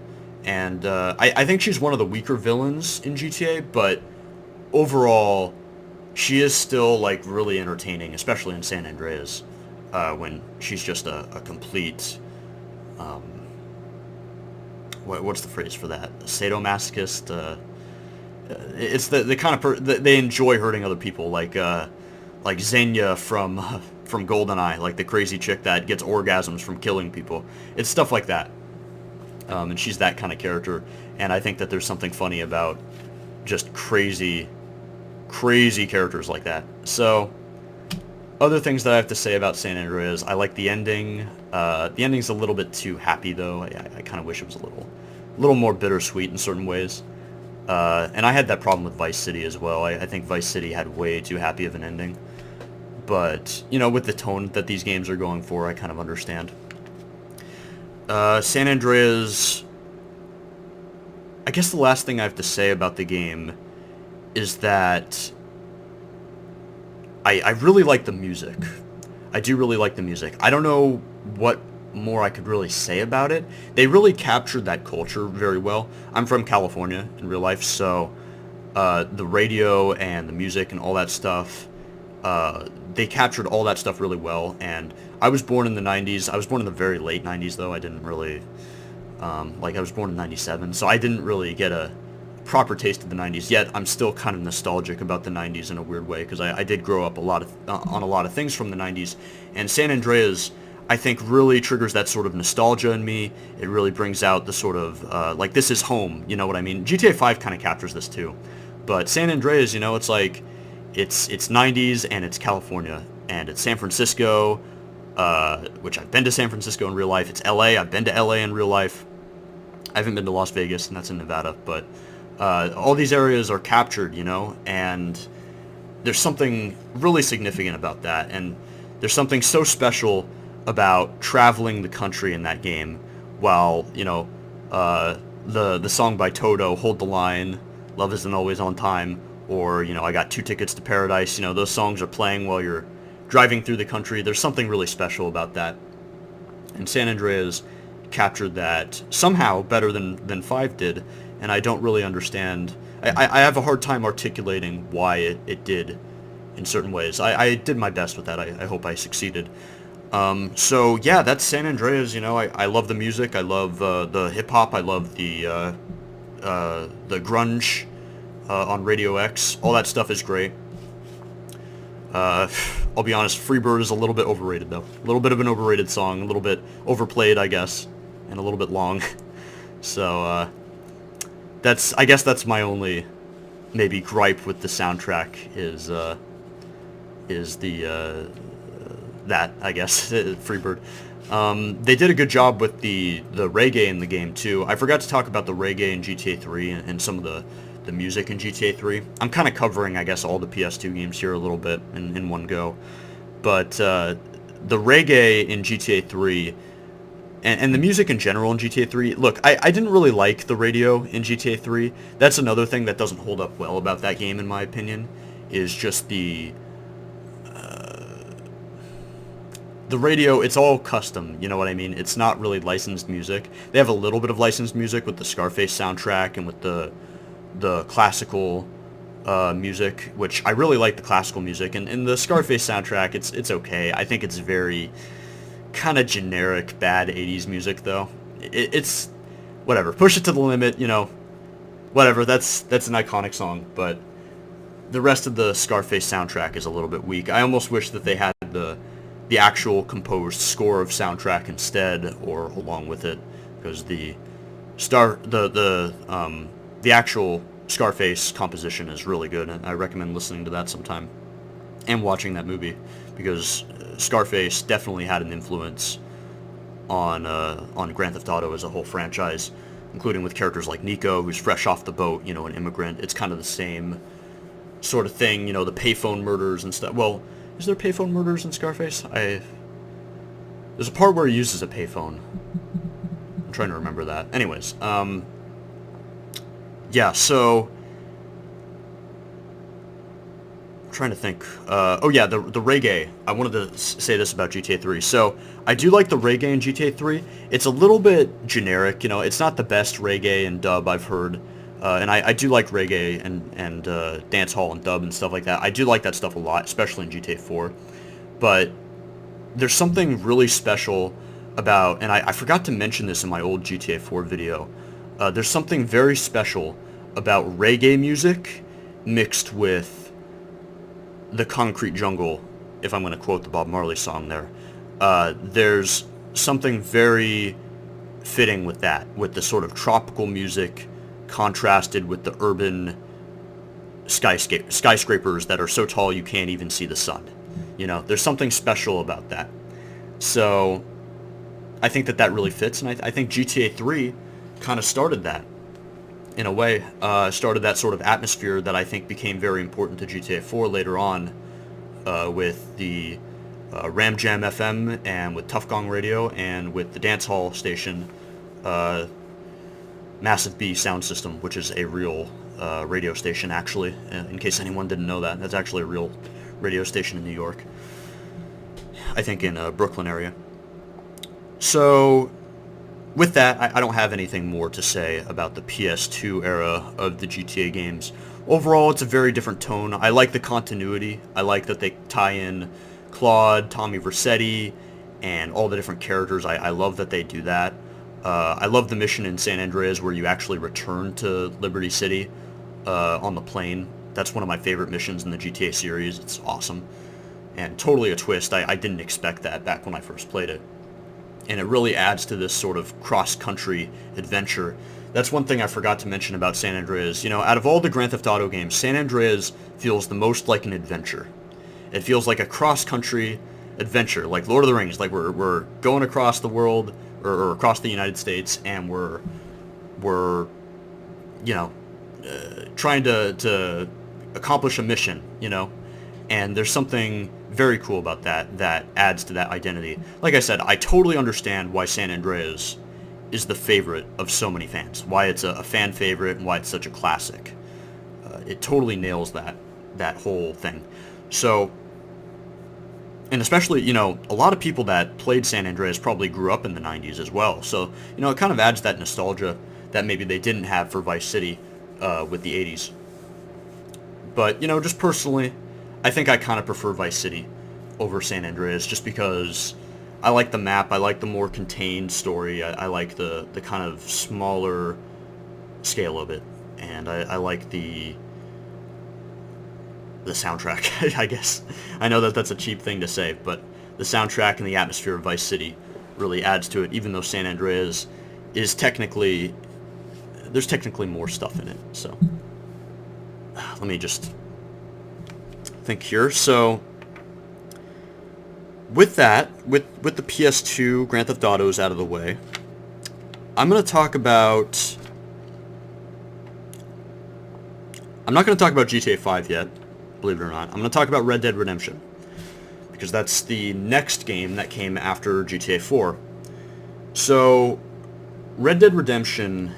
And I think she's one of the weaker villains in GTA, but overall, she is still, like, really entertaining, especially in San Andreas, when she's just a complete, what's the phrase for that? A sadomasochist? It's the kind of they enjoy hurting other people, like Xenia from GoldenEye, like the crazy chick that gets orgasms from killing people. It's stuff like that. and she's that kind of character, and I think that there's something funny about just crazy characters like that. So, other things that I have to say about San Andreas, I like the ending. The ending's a little bit too happy, though. I kind of wish it was a little more bittersweet in certain ways. And I had that problem with Vice City as well. I think Vice City had way too happy of an ending. But, with the tone that these games are going for, I kind of understand. San Andreas, I guess the last thing I have to say about the game is that I really like the music. I do really like the music. I don't know what more I could really say about it. They really captured that culture very well. I'm from California in real life, so the radio and the music and all that stuff, they captured all that stuff really well. And I was born in the 90s. I was born in the very late 90s, though. I didn't really, I was born in 97, so I didn't really get a proper taste of the 90s, yet I'm still kind of nostalgic about the 90s in a weird way, because I did grow up on a lot of things from the 90s, and San Andreas, I think, really triggers that sort of nostalgia in me. It really brings out the sort of, this is home, you know what I mean? GTA 5 kind of captures this too, but San Andreas, it's like, it's 90s, and it's California, and it's San Francisco, which I've been to San Francisco in real life. It's LA, I've been to LA in real life. I haven't been to Las Vegas, and that's in Nevada, but all these areas are captured, and there's something really significant about that, and there's something so special about traveling the country in that game while, the song by Toto, Hold the Line, Love Isn't Always on Time, or, I Got 2 Tickets to Paradise, those songs are playing while you're driving through the country. There's something really special about that, and San Andreas captured that somehow better than 5 did, and I don't really understand. I have a hard time articulating why it did in certain ways. I did my best with that. I hope I succeeded. So yeah, that's San Andreas. I love the music. I love the hip-hop. I love the grunge on Radio X. All that stuff is great. I'll be honest, Freebird is a little bit overrated, though. A little bit of an overrated song, a little bit overplayed, I guess, and a little bit long. So, I guess that's my only, maybe, gripe with the soundtrack is that, I guess, Freebird. They did a good job with the reggae in the game, too. I forgot to talk about the reggae in GTA 3 and some of the music in GTA 3. I'm kind of covering, I guess, all the PS2 games here a little bit in one go. But the reggae in GTA 3 and the music in general in GTA 3, look, I didn't really like the radio in GTA 3. That's another thing that doesn't hold up well about that game, in my opinion, is just the radio. It's all custom, you know what I mean? It's not really licensed music. They have a little bit of licensed music with the Scarface soundtrack and with the classical music, which I really like the classical music, and the Scarface soundtrack, it's okay. I think it's very kind of generic, bad 80s music, though. It's whatever. Push It to the Limit, whatever. That's an iconic song, but the rest of the Scarface soundtrack is a little bit weak. I almost wish that they had the actual composed score of soundtrack instead, or along with it, because the actual Scarface composition is really good, and I recommend listening to that sometime and watching that movie, because Scarface definitely had an influence on Grand Theft Auto as a whole franchise, including with characters like Nico, who's fresh off the boat, an immigrant. It's kind of the same sort of thing, the payphone murders and stuff. Well, is there payphone murders in Scarface? There's a part where he uses a payphone. I'm trying to remember that. Anyways, yeah, so I'm trying to think. Oh yeah, the reggae. I wanted to say this about GTA 3. So I do like the reggae in GTA 3. It's a little bit generic, it's not the best reggae and dub I've heard. And I do like reggae and dance hall and dub and stuff like that. I do like that stuff a lot, especially in GTA 4. But there's something really special about, and I forgot to mention this in my old GTA 4 video, there's something very special about reggae music mixed with the concrete jungle, if I'm going to quote the Bob Marley song there. There's something very fitting with that, with the sort of tropical music contrasted with the urban skyscrapers that are so tall you can't even see the sun. You know, there's something special about that. So I think that really fits, and I think GTA 3 kind of started that in a way, started that sort of atmosphere that I think became very important to GTA 4 later on, with the Ram Jam FM and with Tough Gong Radio and with the dance hall station, Massive B sound system, which is a real radio station, actually, in case anyone didn't know that. That's actually a real radio station in New York. I think in Brooklyn area. So with that, I don't have anything more to say about the PS2 era of the GTA games. Overall, it's a very different tone. I like the continuity. I like that they tie in Claude, Tommy Vercetti, and all the different characters. I love that they do that. I love the mission in San Andreas where you actually return to Liberty City on the plane. That's one of my favorite missions in the GTA series. It's awesome. And totally a twist. I didn't expect that back when I first played it. And it really adds to this sort of cross-country adventure. That's one thing I forgot to mention about San Andreas. You know, out of all the Grand Theft Auto games, San Andreas feels the most like an adventure. It feels like a cross-country adventure, like Lord of the Rings. Like we're going across the world, or across the United States, and we're you know, trying to accomplish a mission, you know. And there's something very cool about that adds to that identity. Like I said, I totally understand why San Andreas is the favorite of so many fans, why it's a fan favorite, and why it's such a classic. It totally nails that whole thing. So, and especially, you know, a lot of people that played San Andreas probably grew up in the 90s as well. So, you know, it kind of adds that nostalgia that maybe they didn't have for Vice City with the 80s. But, you know, just personally, I think I kind of prefer Vice City over San Andreas just because I like the map, I like the more contained story, I like the kind of smaller scale of it, and I like the soundtrack, I guess. I know that that's a cheap thing to say, but the soundtrack and the atmosphere of Vice City really adds to it, even though San Andreas is technically, there's technically more stuff in it, so let me just think here. So with that, with the PS2 Grand Theft Autos out of the way, I'm going to talk about, I'm not going to talk about GTA 5 yet, believe it or not. I'm going to talk about Red Dead Redemption, because that's the next game that came after GTA 4. So Red Dead Redemption,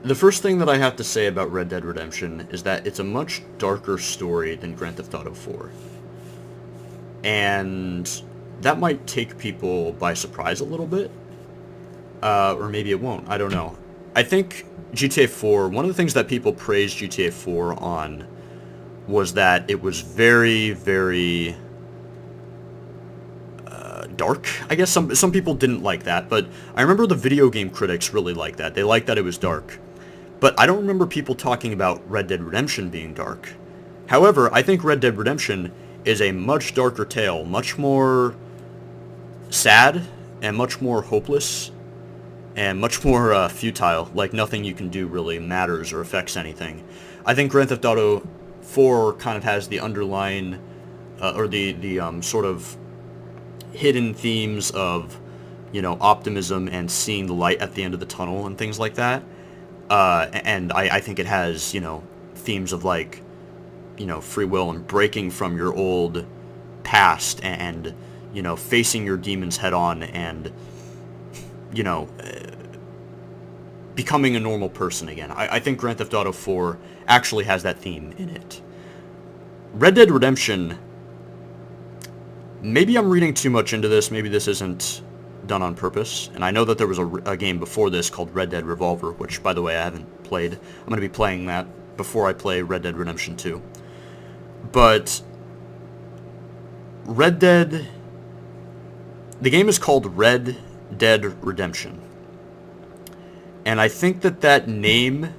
the first thing that I have to say about Red Dead Redemption is that it's a much darker story than Grand Theft Auto 4. And that might take people by surprise a little bit. Or maybe it won't. I don't know. I think GTA 4, one of the things that people praised GTA 4 on was that it was very, very dark. I guess some people didn't like that, but I remember the video game critics really liked that. They liked that it was dark. But I don't remember people talking about Red Dead Redemption being dark. However, I think Red Dead Redemption is a much darker tale, much more sad, and much more hopeless, and much more futile, like nothing you can do really matters or affects anything. I think Grand Theft Auto 4 kind of has the underlying, or the sort of hidden themes of, you know, optimism and seeing the light at the end of the tunnel and things like that. And I think it has, you know, themes of, like, you know, free will and breaking from your old past and, you know, facing your demons head on and, you know, becoming a normal person again. I think Grand Theft Auto 4 actually has that theme in it. Red Dead Redemption, maybe I'm reading too much into this, maybe this isn't done on purpose, and I know that there was a game before this called Red Dead Revolver, which, by the way, I haven't played. I'm going to be playing that before I play Red Dead Redemption 2. But Red Dead, the game is called Red Dead Redemption, and I think that name,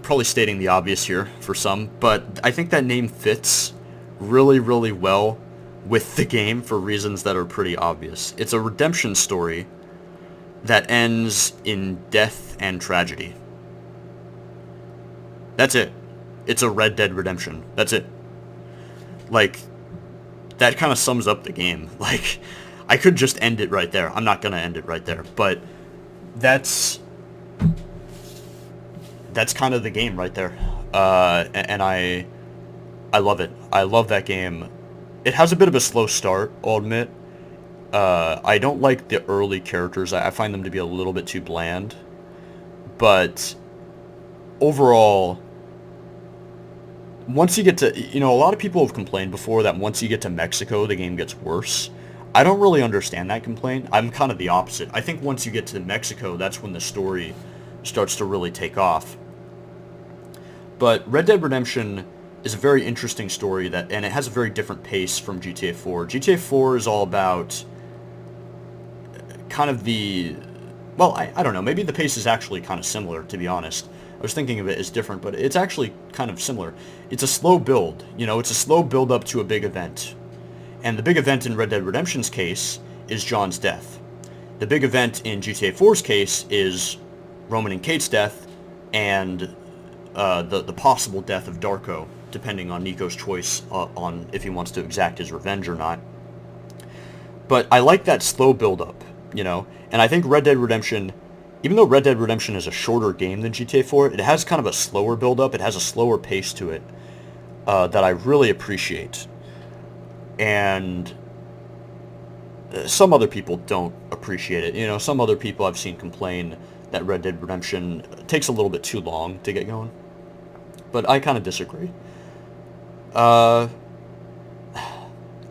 probably stating the obvious here for some, but I think that name fits really, really well with the game for reasons that are pretty obvious. It's a redemption story that ends in death and tragedy. That's it. It's a Red Dead Redemption. That's it. Like, that kind of sums up the game. Like, I could just end it right there. I'm not going to end it right there. But that's kind of the game right there. And I love it. I love that game. It has a bit of a slow start, I'll admit. I don't like the early characters. I find them to be a little bit too bland. But overall, once you get to, a lot of people have complained before that once you get to Mexico, the game gets worse. I don't really understand that complaint. I'm kind of the opposite. I think once you get to Mexico, that's when the story starts to really take off. But Red Dead Redemption is a very interesting story and it has a very different pace from GTA 4. GTA 4 is all about kind of I don't know, maybe the pace is actually kind of similar, to be honest. I was thinking of it as different, but it's actually kind of similar. It's a slow build, it's a slow build up to a big event. And the big event in Red Dead Redemption's case is John's death. The big event in GTA 4's case is Roman and Kate's death and the possible death of Darko, depending on Nico's choice on if he wants to exact his revenge or not. But I like that slow build-up, and I think Red Dead Redemption, even though Red Dead Redemption is a shorter game than GTA 4, it has kind of a slower build-up, it has a slower pace to it that I really appreciate. And some other people don't appreciate it. Some other people I've seen complain that Red Dead Redemption takes a little bit too long to get going. But I kind of disagree. I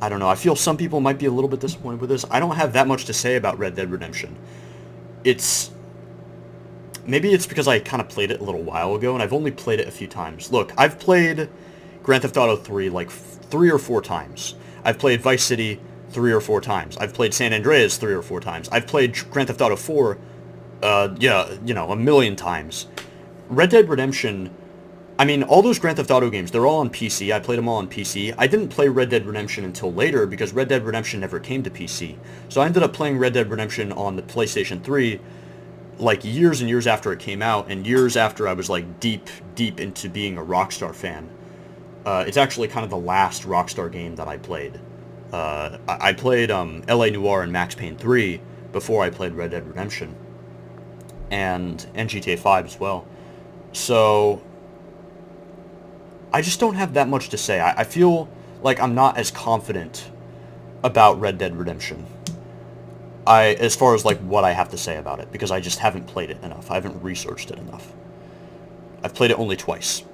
don't know. I feel some people might be a little bit disappointed with this. I don't have that much to say about Red Dead Redemption. Maybe it's because I kind of played it a little while ago, and I've only played it a few times. Look, I've played Grand Theft Auto 3 like 3 or 4 times. I've played Vice City 3 or 4 times. I've played San Andreas 3 or 4 times. I've played Grand Theft Auto 4, a million times. Red Dead Redemption, all those Grand Theft Auto games, they're all on PC. I played them all on PC. I didn't play Red Dead Redemption until later because Red Dead Redemption never came to PC. So I ended up playing Red Dead Redemption on the PlayStation 3 like years and years after it came out, and years after I was like deep into being a Rockstar fan. It's actually kind of the last Rockstar game that I played. I played LA Noire and Max Payne 3 before I played Red Dead Redemption. And GTA 5 as well. So I just don't have that much to say. I feel like I'm not as confident about Red Dead Redemption. As far as like what I have to say about it, because I just haven't played it enough. I haven't researched it enough. I've played it only twice.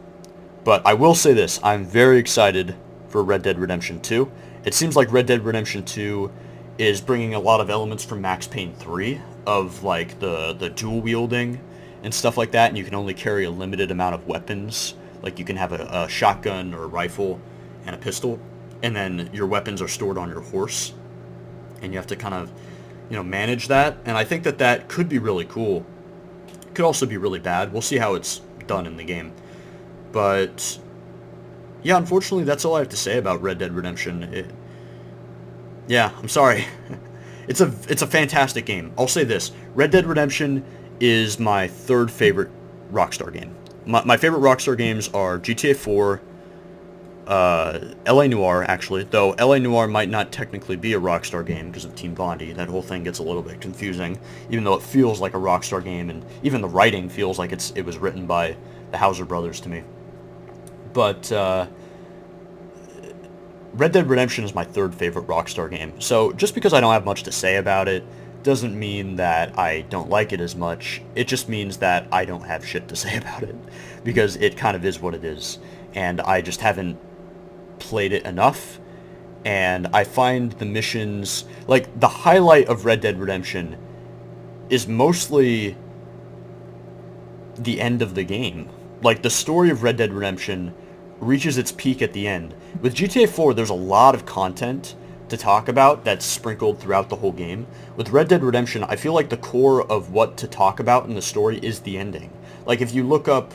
But I will say this, I'm very excited for Red Dead Redemption 2. It seems like Red Dead Redemption 2 is bringing a lot of elements from Max Payne 3 of like the dual wielding and stuff like that, and you can only carry a limited amount of weapons. Like you can have a shotgun or a rifle and a pistol, and then your weapons are stored on your horse, and you have to kind of, manage that. And I think that could be really cool. It could also be really bad. We'll see how it's done in the game. But yeah, unfortunately, that's all I have to say about Red Dead Redemption. I'm sorry. It's a fantastic game. I'll say this. Red Dead Redemption is my 3rd favorite Rockstar game. My favorite Rockstar games are GTA 4, LA Noire, actually, though LA Noire might not technically be a Rockstar game because of Team Bondi. That whole thing gets a little bit confusing, even though it feels like a Rockstar game, and even the writing feels like it was written by the Hauser brothers to me. But Red Dead Redemption is my 3rd favorite Rockstar game, so just because I don't have much to say about it doesn't mean that I don't like it as much. It just means that I don't have shit to say about it, because it kind of is what it is, and I just haven't played it enough. And I find the missions, like the highlight of Red Dead Redemption is mostly the end of the game. Like the story of Red Dead Redemption reaches its peak at the end. With GTA 4, there's a lot of content to talk about that's sprinkled throughout the whole game. With Red Dead Redemption, I feel like the core of what to talk about in the story is the ending. Like if you look up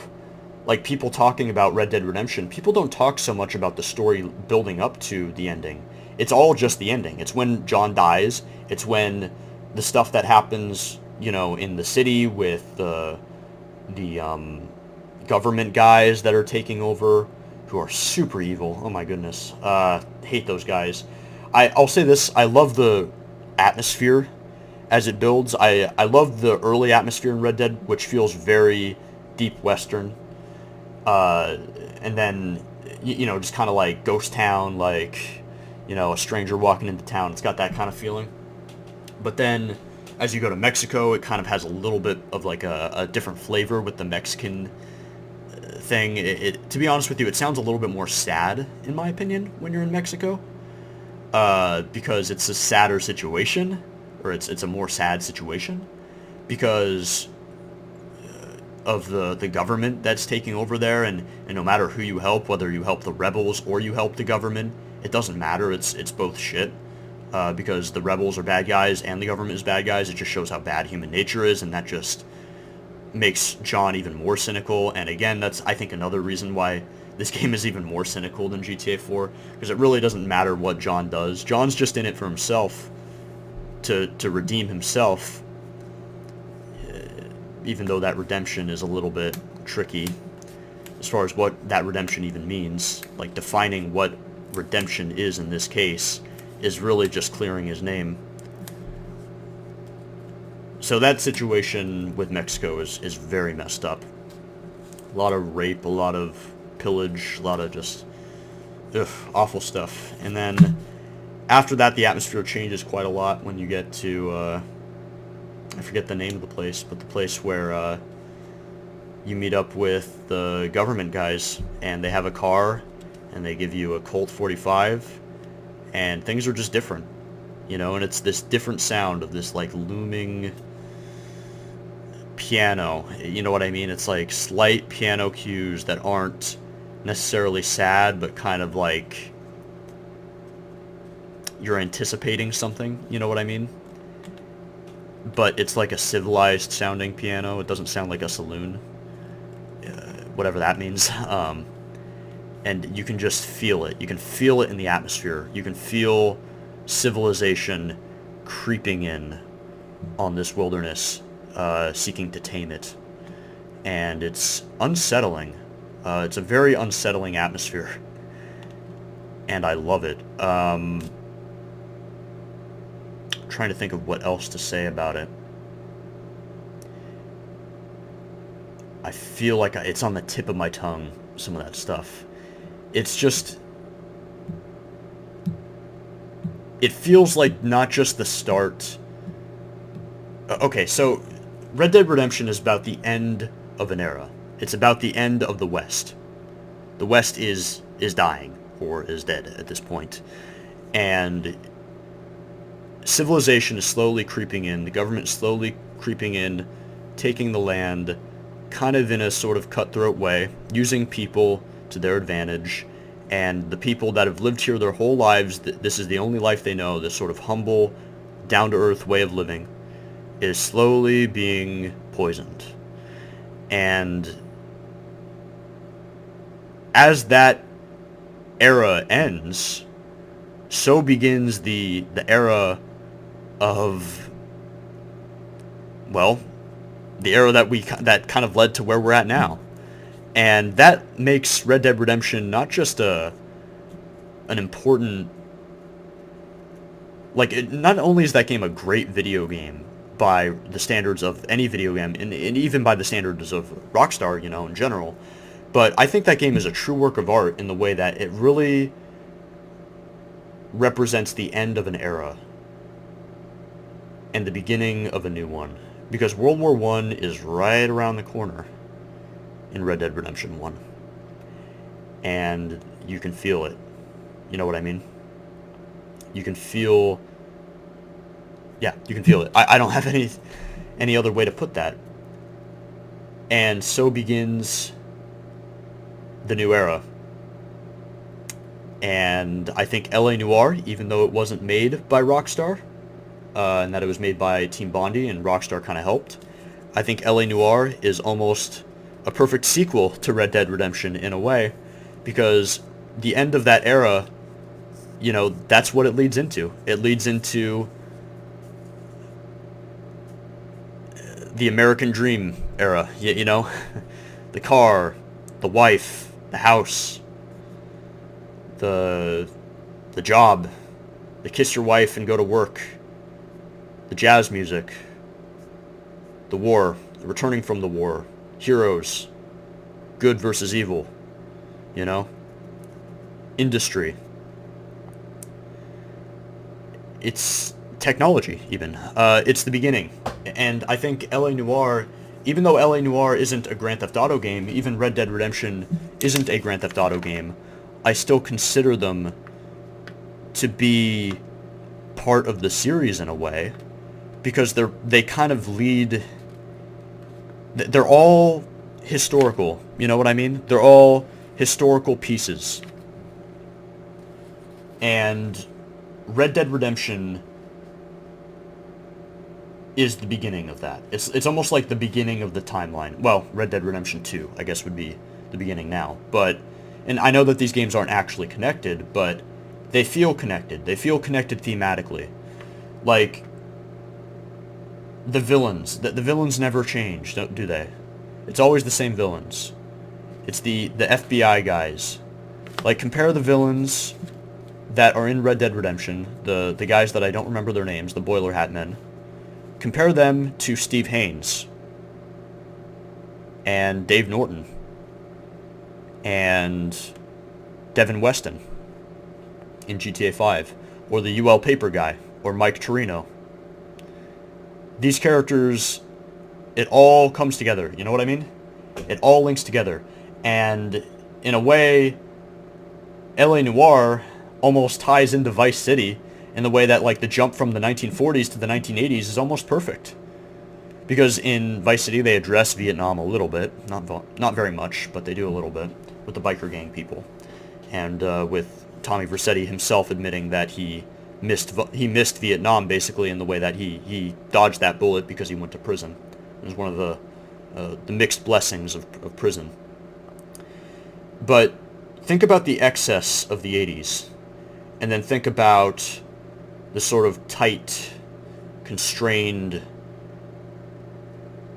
like people talking about Red Dead Redemption, people don't talk so much about the story building up to the ending. It's all just the ending. It's when John dies. It's when the stuff that happens, you know, in the city with the government guys that are taking over, who are super evil. Oh my goodness. Hate those guys. I'll say this, I love the atmosphere as it builds. I love the early atmosphere in Red Dead, which feels very deep Western. And then, you know, just kind of like ghost town, like, you know, a stranger walking into town. It's got that kind of feeling. But then, as you go to Mexico, it kind of has a little bit of like a different flavor with the Mexican thing. To be honest with you, it sounds a little bit more sad, in my opinion, when you're in Mexico. Because it's a sadder situation, or it's a more sad situation, because of the government that's taking over there, and no matter who you help, whether you help the rebels or you help the government, it doesn't matter. It's both shit, because the rebels are bad guys and the government is bad guys. It just shows how bad human nature is, and that just makes John even more cynical. And again, that's, I think, another reason why this game is even more cynical than GTA 4, because it really doesn't matter what John does. John's just in it for himself, to redeem himself, even though that redemption is a little bit tricky as far as what that redemption even means. Like, defining what redemption is in this case is really just clearing his name. So that situation with Mexico is very messed up. A lot of rape, a lot of pillage, a lot of just awful stuff. And then after that, the atmosphere changes quite a lot when you get to I forget the name of the place, but the place where you meet up with the government guys, and they have a car, and they give you a Colt 45, and things are just different, you know, and it's this different sound of this, like, looming piano, you know what I mean? It's like slight piano cues that aren't necessarily sad, but kind of like you're anticipating something, you know what I mean? But it's like a civilized sounding piano. It doesn't sound like a saloon, whatever that means. And you can just feel it. You can feel it in the atmosphere. You can feel civilization creeping in on this wilderness, seeking to tame it. And it's unsettling. It's a very unsettling atmosphere. And I love it. Trying to think of what else to say about it. I feel like it's on the tip of my tongue, some of that stuff. It's just, it feels like not just the start. Okay, so Red Dead Redemption is about the end of an era. It's about the end of the West. The West is dying, or is dead at this point. And civilization is slowly creeping in, the government slowly creeping in, taking the land, kind of in a sort of cutthroat way, using people to their advantage, and the people that have lived here their whole lives, this is the only life they know, this sort of humble, down-to-earth way of living, is slowly being poisoned. And as that era ends, so begins the era of, well, the era that kind of led to where we're at now. And that makes Red Dead Redemption not just an important, like, not only is that game a great video game by the standards of any video game, and even by the standards of Rockstar, you know, in general, but I think that game is a true work of art in the way that it really represents the end of an era and the beginning of a new one. Because World War I is right around the corner in Red Dead Redemption 1. And you can feel it. You know what I mean? You can feel... Yeah, you can feel it. I don't have any other way to put that. And so begins the new era. And I think L.A. Noire, even though it wasn't made by Rockstar, and that it was made by Team Bondi and Rockstar kind of helped, I think L.A. Noire is almost a perfect sequel to Red Dead Redemption in a way, because the end of that era you know, that's what it leads into. It leads into the American dream era, you know? The car, the wife, the house, the job, the kiss your wife and go to work, the jazz music, the war, the returning from the war, heroes, good versus evil, you know? Industry. It's technology, even. It's the beginning. And I think L.A. Noire, even though L.A. Noire isn't a Grand Theft Auto game, even Red Dead Redemption isn't a Grand Theft Auto game, I still consider them to be part of the series in a way, because they kind of lead... They're all historical, you know what I mean? They're all historical pieces. And Red Dead Redemption is the beginning of that. It's almost like the beginning of the timeline. Well, Red Dead Redemption 2, I guess, would be the beginning now. But, and I know that these games aren't actually connected, but they feel connected. They feel connected thematically. Like, the villains. The villains never change, do they? It's always the same villains. It's the FBI guys. Like, compare the villains that are in Red Dead Redemption, the guys that I don't remember their names, the Boiler Hat Men. Compare them to Steve Haines and Dave Norton and Devin Weston in GTA 5, or the UL Paper guy, or Mike Torino. These characters, it all comes together, you know what I mean? It all links together, and in a way, L.A. Noire almost ties into Vice City in the way that, like, the jump from the 1940s to the 1980s is almost perfect. Because in Vice City they address Vietnam a little bit, not very much, but they do a little bit, with the biker gang people. And with Tommy Vercetti himself admitting that he missed Vietnam, basically, in the way that he dodged that bullet because he went to prison. It was one of the mixed blessings of prison. But think about the excess of the 80s, and then think about the sort of tight, constrained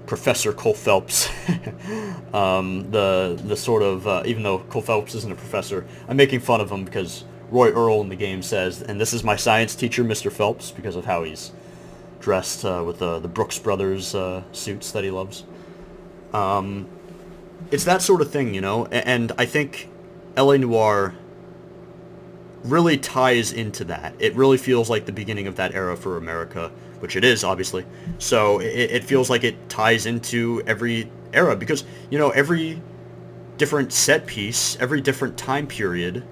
Professor Cole Phelps. the sort of, even though Cole Phelps isn't a professor, I'm making fun of him because Roy Earl in the game says, and this is my science teacher, Mr. Phelps, because of how he's dressed with the Brooks Brothers suits that he loves. It's that sort of thing, you know, and I think L.A. Noire really ties into that. It really feels like the beginning of that era for America, which it is, obviously. So it feels like it ties into every era, because, you know, every different set piece, every different time period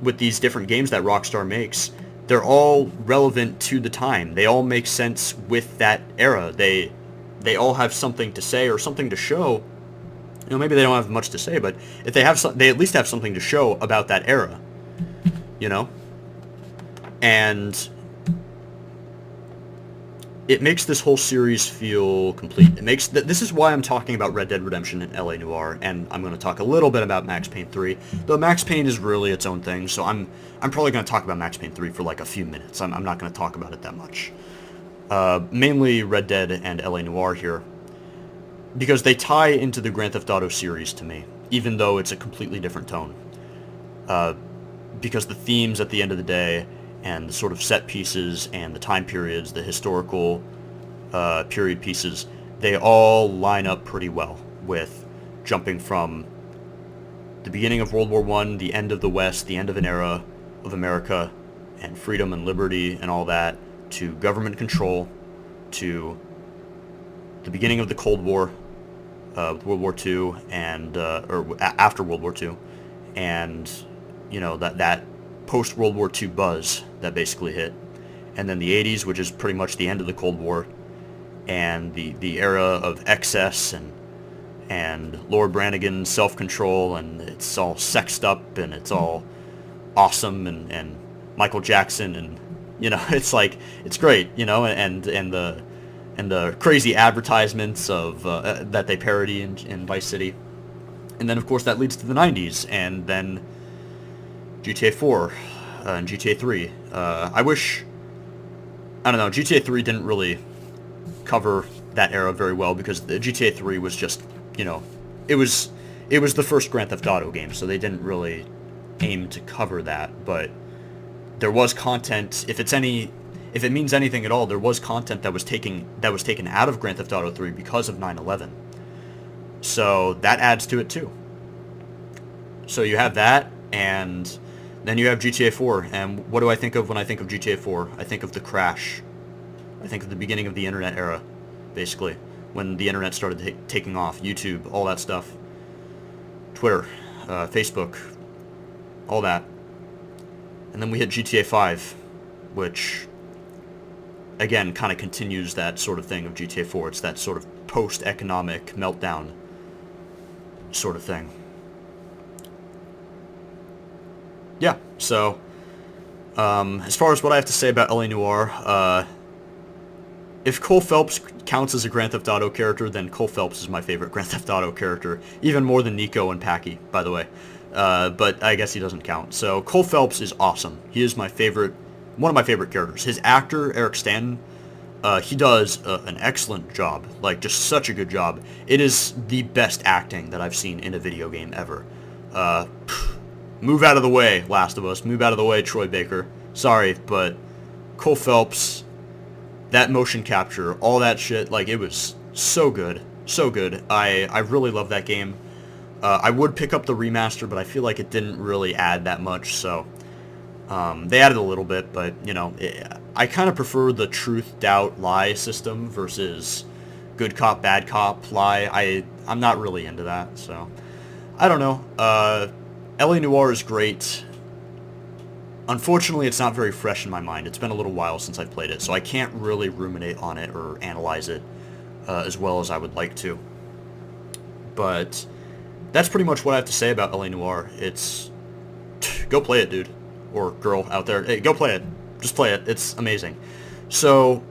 with these different games that Rockstar makes, they're all relevant to the time. They all make sense with that era. They all have something to say or something to show. You know, maybe they don't have much to say, but if they have they at least have something to show about that era. You know? And it makes this whole series feel complete. It makes this is why I'm talking about Red Dead Redemption and L.A. Noire, and I'm going to talk a little bit about Max Payne 3. Though Max Payne is really its own thing, so I'm probably going to talk about Max Payne 3 for like a few minutes. I'm not going to talk about it that much. Mainly Red Dead and L.A. Noire here, because they tie into the Grand Theft Auto series to me, even though it's a completely different tone. Because the themes at the end of the day, and the sort of set pieces, and the time periods, the historical period pieces, they all line up pretty well with jumping from the beginning of World War I, the end of the West, the end of an era of America, and freedom and liberty and all that, to government control, to the beginning of the Cold War, World War II, and after World War II, and you know, that post-World War II buzz that basically hit. And then the 80s, which is pretty much the end of the Cold War, and the era of excess and Lord Brannigan's self-control, and it's all sexed up, and it's all awesome, and Michael Jackson, and, you know, it's like, it's great, you know, and the crazy advertisements of that they parody in Vice City. And then, of course, that leads to the 90s, and then GTA 4, and GTA 3. I wish, I don't know, GTA 3 didn't really cover that era very well because the GTA 3 was just, you know, it was the first Grand Theft Auto game, so they didn't really aim to cover that, but there was content, if it means anything at all, there was content that was taken out of Grand Theft Auto 3 because of 9/11. So that adds to it too. So you have that, and then you have GTA 4, and what do I think of when I think of GTA 4? I think of the crash. I think of the beginning of the internet era, basically, when the internet started taking off, YouTube, all that stuff, Twitter, Facebook, all that. And then we hit GTA 5, which, again, kind of continues that sort of thing of GTA 4. It's that sort of post-economic meltdown sort of thing. Yeah, so, as far as what I have to say about L.A. Noire, if Cole Phelps counts as a Grand Theft Auto character, then Cole Phelps is my favorite Grand Theft Auto character, even more than Nico and Packy, by the way. But I guess he doesn't count. So Cole Phelps is awesome. He is one of my favorite characters. His actor, Eric Stanton, he does an excellent job, like just such a good job. It is the best acting that I've seen in a video game ever. Move out of the way, Last of Us. Move out of the way, Troy Baker. Sorry, but Cole Phelps, that motion capture, all that shit, like, it was so good. So good. I really love that game. I would pick up the remaster, but I feel like it didn't really add that much, so they added a little bit, but, you know, I kind of prefer the truth, doubt, lie system versus good cop, bad cop, lie. I'm not really into that, so I don't know. L.A. Noire is great. Unfortunately, it's not very fresh in my mind. It's been a little while since I've played it, so I can't really ruminate on it or analyze it as well as I would like to. But that's pretty much what I have to say about L.A. Noire. It's... go play it, dude. Or girl out there. Hey, go play it. Just play it. It's amazing. So,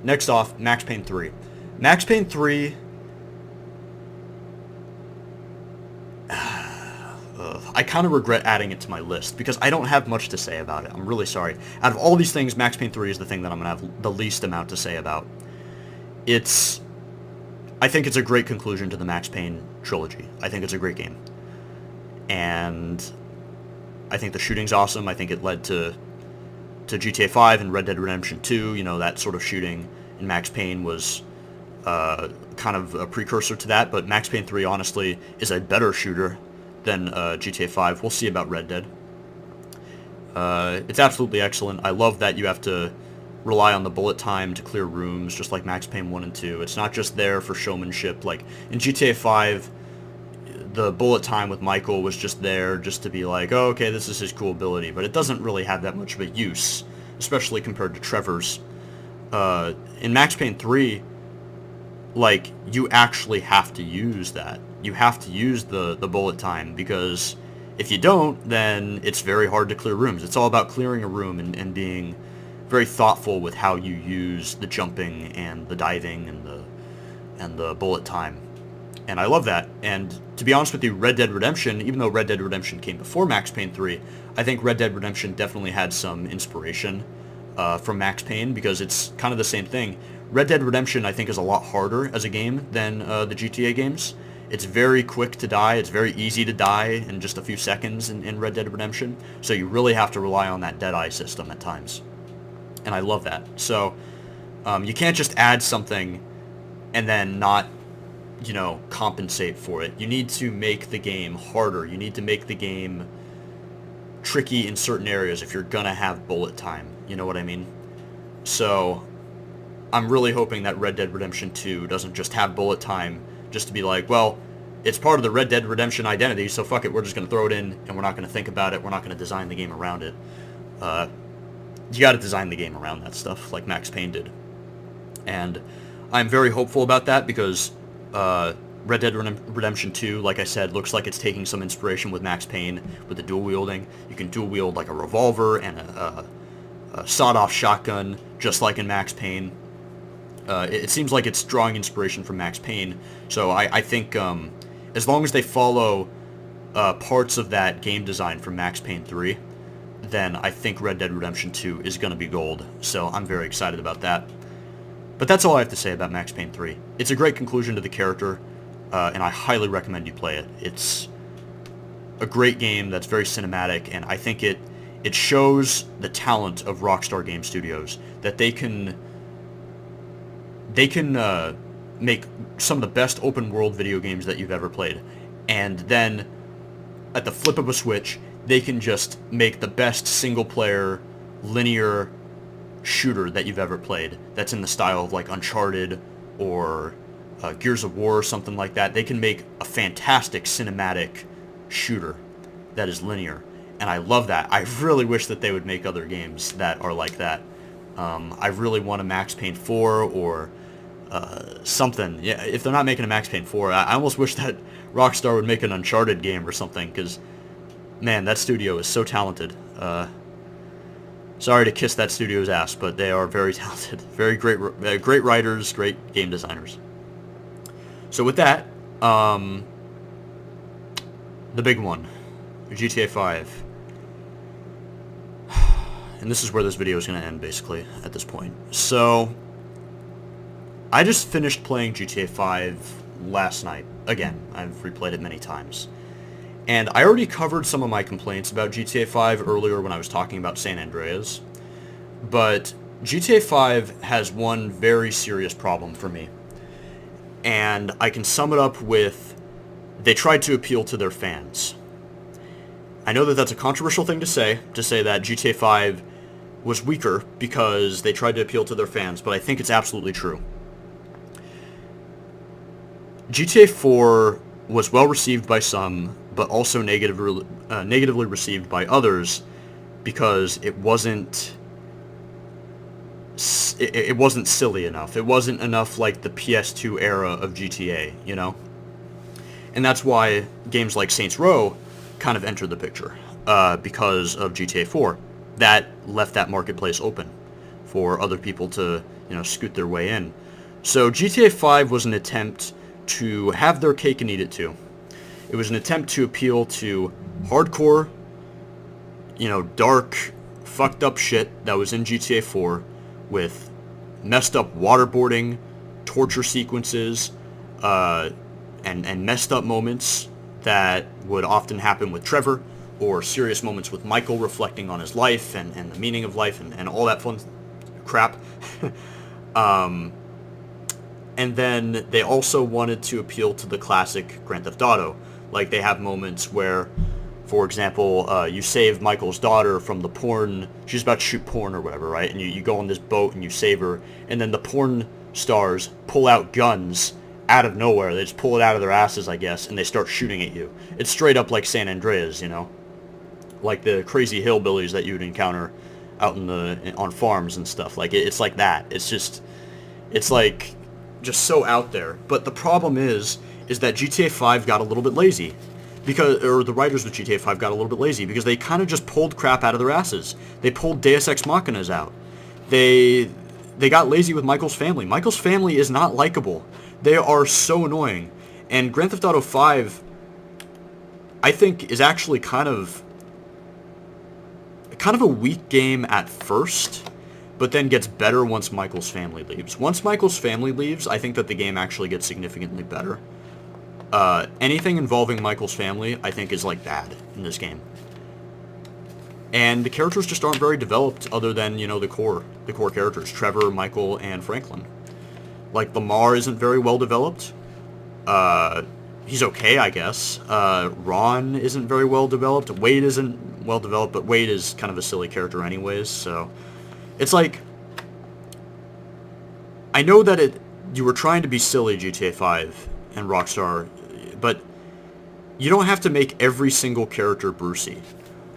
next off, Max Payne 3. Max Payne 3... I kind of regret adding it to my list, because I don't have much to say about it. I'm really sorry. Out of all these things, Max Payne 3 is the thing that I'm going to have the least amount to say about. I think it's a great conclusion to the Max Payne trilogy. I think it's a great game. And I think the shooting's awesome. I think it led to GTA 5 and Red Dead Redemption 2. You know, that sort of shooting in Max Payne was kind of a precursor to that. But Max Payne 3, honestly, is a better shooter than GTA 5. We'll see about Red Dead. It's absolutely excellent. I love that you have to rely on the bullet time to clear rooms, just like Max Payne 1 and 2. It's not just there for showmanship. Like, in GTA 5, the bullet time with Michael was just there just to be like, oh, okay, this is his cool ability, but it doesn't really have that much of a use, especially compared to Trevor's. In Max Payne 3, like, you actually have to use that. You have to use the bullet time, because if you don't, then it's very hard to clear rooms. It's all about clearing a room and being very thoughtful with how you use the jumping and the diving and the bullet time. And I love that. And to be honest with you, Red Dead Redemption, even though Red Dead Redemption came before Max Payne 3, I think Red Dead Redemption definitely had some inspiration from Max Payne, because it's kind of the same thing. Red Dead Redemption, I think, is a lot harder as a game than the GTA games. It's very quick to die. It's very easy to die in just a few seconds in Red Dead Redemption. So you really have to rely on that Deadeye system at times. And I love that. So you can't just add something and then not, you know, compensate for it. You need to make the game harder. You need to make the game tricky in certain areas if you're going to have bullet time. You know what I mean? So I'm really hoping that Red Dead Redemption 2 doesn't just have bullet time just to be like, well, it's part of the Red Dead Redemption identity, so fuck it, we're just going to throw it in, and we're not going to think about it, we're not going to design the game around it. You got to design the game around that stuff, like Max Payne did. And I'm very hopeful about that, because Red Dead Redemption 2, like I said, looks like it's taking some inspiration with Max Payne, with the dual wielding. You can dual wield like a revolver and a sawed-off shotgun, just like in Max Payne. It seems like it's drawing inspiration from Max Payne, so I think as long as they follow parts of that game design from Max Payne 3, then I think Red Dead Redemption 2 is going to be gold. So I'm very excited about that. But that's all I have to say about Max Payne 3. It's a great conclusion to the character, and I highly recommend you play it. It's a great game that's very cinematic, and I think it shows the talent of Rockstar Game Studios, that they can make some of the best open world video games that you've ever played, and then at the flip of a switch, they can just make the best single player linear shooter that you've ever played that's in the style of like Uncharted or Gears of War or something like that. They can make a fantastic cinematic shooter that is linear, and I love that. I really wish that they would make other games that are like that. I really want a Max Payne 4 or something. Yeah, if they're not making a Max Payne 4, I almost wish that Rockstar would make an Uncharted game or something, because, man, that studio is so talented. Sorry to kiss that studio's ass, but they are very talented. Very great writers, great game designers. So with that, the big one, GTA 5. And this is where this video is going to end, basically, at this point. So, I just finished playing GTA 5 last night. Again, I've replayed it many times. And I already covered some of my complaints about GTA 5 earlier when I was talking about San Andreas. But GTA 5 has one very serious problem for me. And I can sum it up with, they tried to appeal to their fans. I know that that's a controversial thing to say that GTA 5 was weaker because they tried to appeal to their fans, but I think it's absolutely true. GTA 4 was well received by some, but also negatively received by others because it wasn't silly enough. It wasn't enough like the PS2 era of GTA, you know? And that's why games like Saints Row kind of entered the picture, because of GTA 4. That left that marketplace open for other people to, you know, scoot their way in. So GTA 5 was an attempt to have their cake and eat it too. It was an attempt to appeal to hardcore, you know, dark, fucked up shit that was in GTA 4 with messed up waterboarding, torture sequences, and messed up moments that would often happen with Trevor, or serious moments with Michael reflecting on his life and the meaning of life and all that fun crap. And then they also wanted to appeal to the classic Grand Theft Auto. Like, they have moments where, for example, you save Michael's daughter from the porn, she's about to shoot porn or whatever, right? And you go on this boat and you save her, and then the porn stars pull out guns out of nowhere. They just pull it out of their asses, I guess, and they start shooting at you. It's straight up like San Andreas, you know? Like the crazy hillbillies that you would encounter out on farms and stuff. Like, it's like that. It's like just so out there. But the problem is that GTA 5 got a little bit lazy. Or the writers of GTA 5 got a little bit lazy because they kind of just pulled crap out of their asses. They pulled Deus Ex Machinas out. They got lazy with Michael's family. Michael's family is not likable. They are so annoying. And Grand Theft Auto 5, I think, is actually kind of a weak game at first, but then gets better once Michael's family leaves. Once Michael's family leaves, I think that the game actually gets significantly better. Anything involving Michael's family, I think, is like bad in this game. And the characters just aren't very developed other than, you know, the core characters, Trevor, Michael, and Franklin. Like, Lamar isn't very well developed. He's okay, I guess. Ron isn't very well developed. Wade isn't well developed, but Wade is kind of a silly character anyways, so it's like, I know that you were trying to be silly, GTA 5 and Rockstar, but you don't have to make every single character Brucey.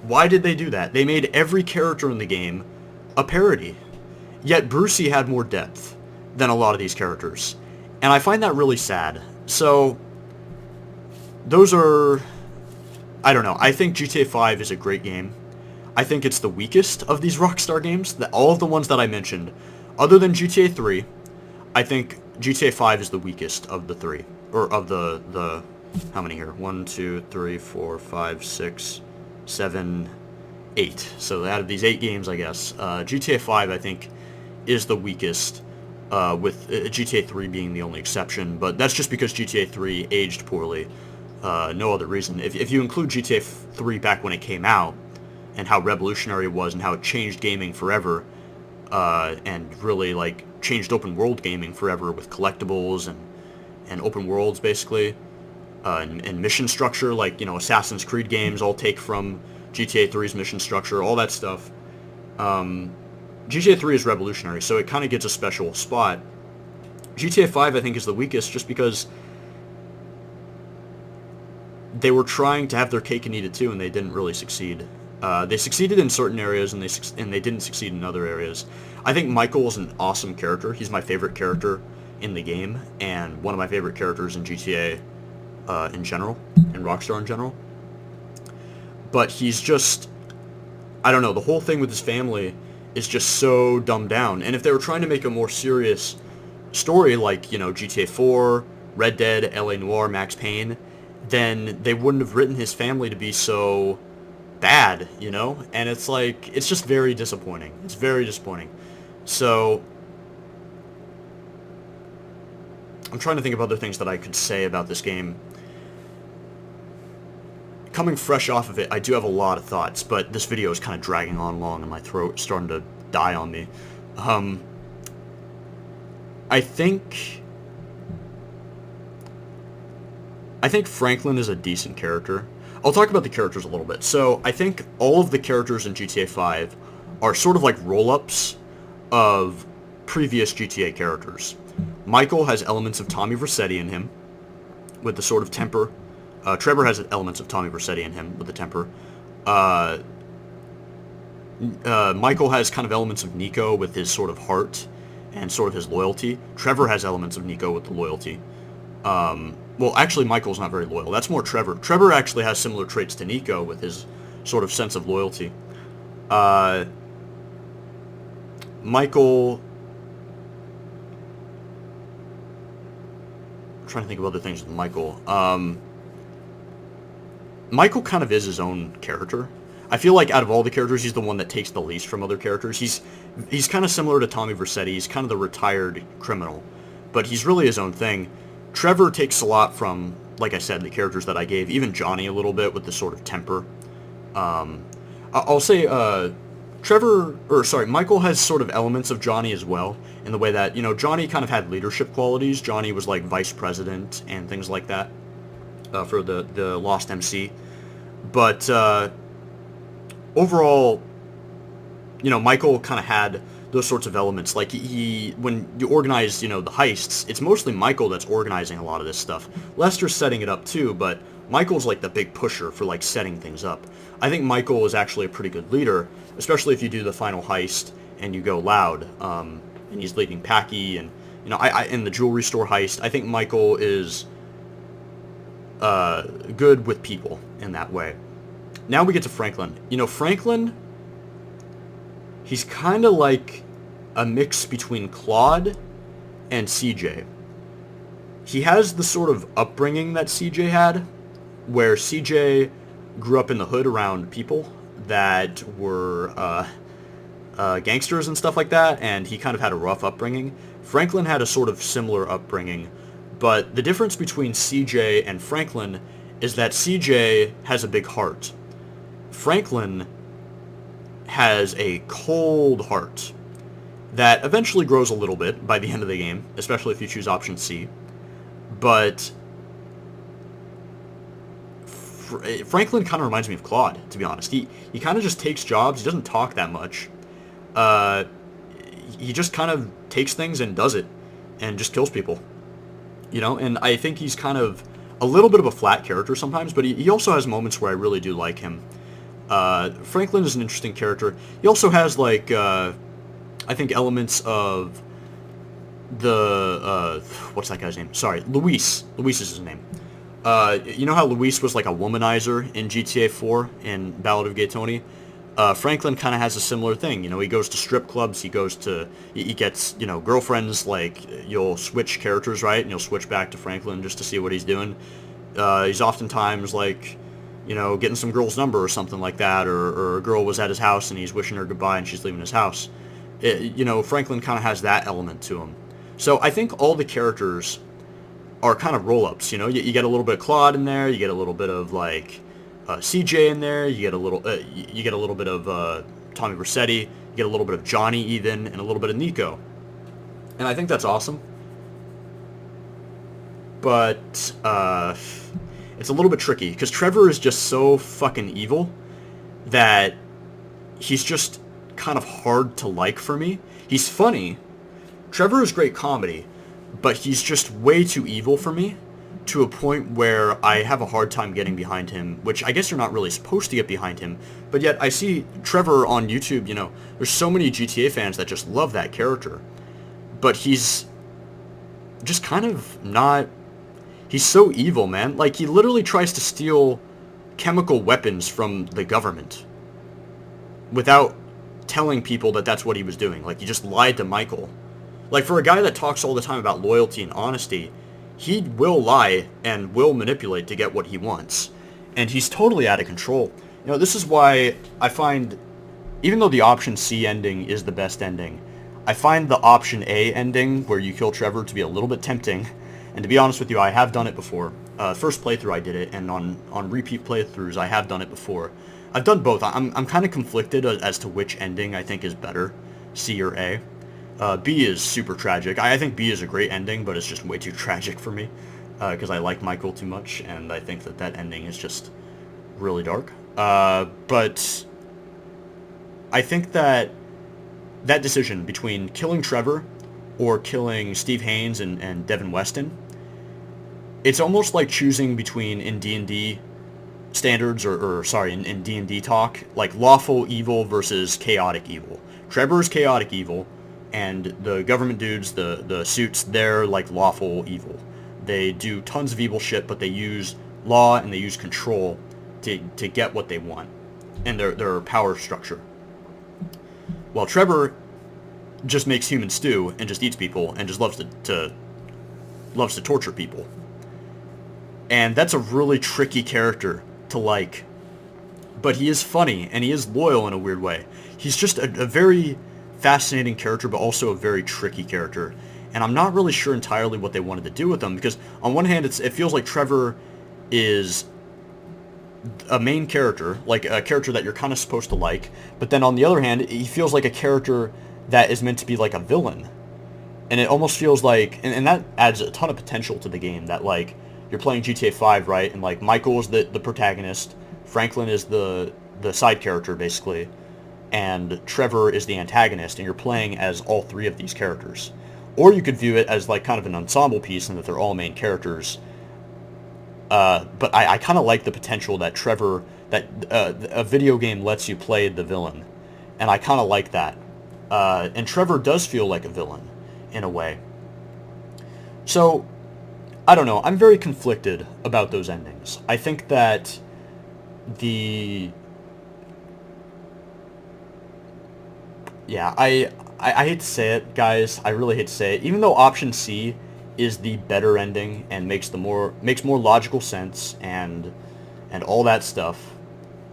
Why did they do that? They made every character in the game a parody. Yet Brucey had more depth than a lot of these characters. And I find that really sad. So, those are, I don't know. I think GTA 5 is a great game. I think it's the weakest of these Rockstar games. All of the ones that I mentioned, other than GTA 3, I think GTA 5 is the weakest of the three. Or of the how many here? 1, 2, 3, 4, 5, 6, 7, 8. So out of these 8 games, I guess, GTA 5, I think, is the weakest, with GTA 3 being the only exception. But that's just because GTA 3 aged poorly. No other reason. If you include GTA 3 back when it came out, and how revolutionary it was, and how it changed gaming forever, and really, like, changed open world gaming forever with collectibles and open worlds, basically, and mission structure, like, Assassin's Creed games all take from GTA 3's mission structure, all that stuff. GTA 3 is revolutionary, so it kind of gets a special spot. GTA 5, I think, is the weakest just because they were trying to have their cake and eat it too, and they didn't really succeed. They succeeded in certain areas, and they didn't succeed in other areas. I think Michael is an awesome character. He's my favorite character in the game, and one of my favorite characters in GTA in general, in Rockstar in general. But he's just, I don't know, the whole thing with his family is just so dumbed down. And if they were trying to make a more serious story, like, GTA 4, Red Dead, LA Noire, Max Payne, then they wouldn't have written his family to be so bad, And it's like, it's just very disappointing. It's very disappointing. So, I'm trying to think of other things that I could say about this game. Coming fresh off of it, I do have a lot of thoughts, but this video is kind of dragging on long and my throat's starting to die on me. I think Franklin is a decent character. I'll talk about the characters a little bit. So, I think all of the characters in GTA 5 are sort of like roll-ups of previous GTA characters. Michael has elements of Tommy Vercetti in him, with the sort of temper. Trevor has elements of Tommy Vercetti in him, with the temper. Michael has kind of elements of Nico with his sort of heart and sort of his loyalty. Trevor has elements of Nico with the loyalty. Well, actually, Michael's not very loyal. That's more Trevor. Trevor actually has similar traits to Nico with his sort of sense of loyalty. Michael... I'm trying to think of other things with Michael. Michael kind of is his own character. I feel like out of all the characters, he's the one that takes the least from other characters. He's kind of similar to Tommy Vercetti. He's kind of the retired criminal, but he's really his own thing. Trevor takes a lot from, like I said, the characters that I gave, even Johnny a little bit with the sort of temper. I'll say Michael has sort of elements of Johnny as well, in the way that, Johnny kind of had leadership qualities. Johnny was like vice president and things like that for the Lost MC. But overall, Michael kind of had those sorts of elements. Like, when you organize, the heists, it's mostly Michael that's organizing a lot of this stuff. Lester's setting it up too, but Michael's like the big pusher for like setting things up. I think Michael is actually a pretty good leader, especially if you do the final heist and you go loud, and he's leading Packy, and in the jewelry store heist, I think Michael is good with people in that way. Now we get to Franklin. Franklin, he's kind of like a mix between Claude and CJ. He has the sort of upbringing that CJ had, where CJ grew up in the hood around people that were gangsters and stuff like that, and he kind of had a rough upbringing. Franklin had a sort of similar upbringing, but the difference between CJ and Franklin is that CJ has a big heart. Franklin has a cold heart that eventually grows a little bit by the end of the game, especially if you choose option C. But Franklin kind of reminds me of Claude, to be honest. He kind of just takes jobs. He doesn't talk that much. He just kind of takes things and does it, and just kills people. And I think he's kind of a little bit of a flat character sometimes, but he also has moments where I really do like him. Franklin is an interesting character. He also has, like, I think elements of the, what's that guy's name? Sorry, Luis. Luis is his name. You know how Luis was like a womanizer in GTA 4 in Ballad of Gay Tony? Franklin kind of has a similar thing. He goes to strip clubs, he gets, girlfriends. Like, you'll switch characters, right? And you'll switch back to Franklin just to see what he's doing. He's oftentimes, like, getting some girl's number or something like that, or a girl was at his house and he's wishing her goodbye and she's leaving his house. Franklin kind of has that element to him. So I think all the characters are kind of roll-ups. You get a little bit of Claude in there, you get a little bit of like CJ in there, you get a little bit of Tommy Vercetti, you get a little bit of Johnny even, and a little bit of Nico. And I think that's awesome. But it's a little bit tricky because Trevor is just so fucking evil that he's just kind of hard to like for me. He's funny. Trevor is great comedy, but he's just way too evil for me to a point where I have a hard time getting behind him, which I guess you're not really supposed to get behind him, but yet I see Trevor on YouTube, there's so many GTA fans that just love that character, but he's just kind of not... He's so evil, man. Like, he literally tries to steal chemical weapons from the government without telling people that that's what he was doing. Like, he just lied to Michael. Like, for a guy that talks all the time about loyalty and honesty, he will lie and will manipulate to get what he wants. And he's totally out of control. This is why I find, even though the option C ending is the best ending, I find the option A ending, where you kill Trevor, to be a little bit tempting. And to be honest with you, I have done it before. First playthrough I did it, and on repeat playthroughs I have done it before. I've done both. I'm kind of conflicted as to which ending I think is better, C or A. B is super tragic. I think B is a great ending, but it's just way too tragic for me, because I like Michael too much, and I think that ending is just really dark. But I think that decision between killing Trevor or killing Steve Haines and Devin Weston, it's almost like choosing between, in D&D standards, in D&D talk, like lawful evil versus chaotic evil. Trevor is chaotic evil, and the government dudes, the suits, they're like lawful evil. They do tons of evil shit, but they use law and they use control to get what they want, and their power structure. While Trevor just makes human stew and just eats people and just loves to torture people. And that's a really tricky character to like. But he is funny, and he is loyal in a weird way. He's just a very fascinating character, but also a very tricky character. And I'm not really sure entirely what they wanted to do with him, because on one hand, it feels like Trevor is a main character, like a character that you're kind of supposed to like, but then on the other hand, he feels like a character that is meant to be like a villain. And it almost feels like, and that adds a ton of potential to the game, that like, you're playing GTA 5, right? And like, Michael is the protagonist, Franklin is the side character, basically, and Trevor is the antagonist, and you're playing as all three of these characters. Or you could view it as like kind of an ensemble piece, and that they're all main characters. But I kind of like the potential that Trevor, that a video game lets you play the villain. And I kind of like that. And Trevor does feel like a villain, in a way. So, I don't know. I'm very conflicted about those endings. I think that yeah, I hate to say it, guys. I really hate to say it. Even though option C is the better ending and makes more logical sense and all that stuff,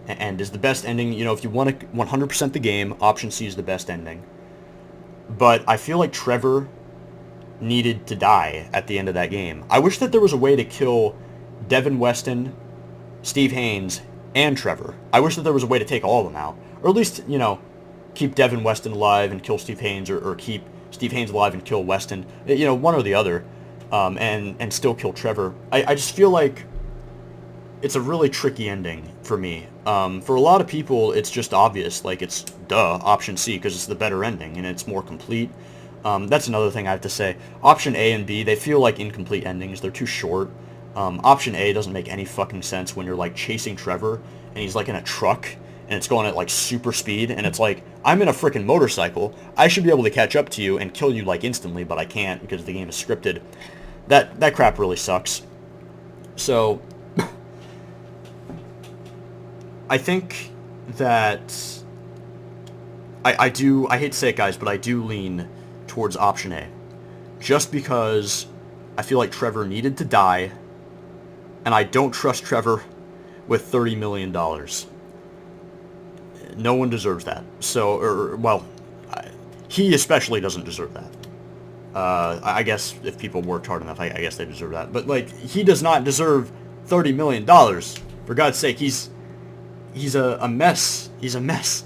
and is the best ending, if you want to 100% the game, option C is the best ending. But I feel like Trevor needed to die at the end of that game. I wish that there was a way to kill Devin Weston, Steve Haines, and Trevor. I wish that there was a way to take all of them out. Or at least, keep Devin Weston alive and kill Steve Haines, or keep Steve Haines alive and kill Weston. One or the other, and still kill Trevor. I just feel like it's a really tricky ending for me. For a lot of people, it's just obvious, like it's option C, because it's the better ending and it's more complete. That's another thing I have to say. Option A and B, they feel like incomplete endings. They're too short. Option A doesn't make any fucking sense when you're like chasing Trevor and he's like in a truck and it's going at like super speed, and it's like, I'm in a freaking motorcycle. I should be able to catch up to you and kill you like instantly, but I can't because the game is scripted. That crap really sucks. So I think that I hate to say it, guys, but I do lean towards option A, just because I feel like Trevor needed to die, and I don't trust Trevor with $30 million. No one deserves that. So, he especially doesn't deserve that. I guess if people worked hard enough, I guess they deserve that. But, like, he does not deserve $30 million. For God's sake, he's a mess. He's a mess.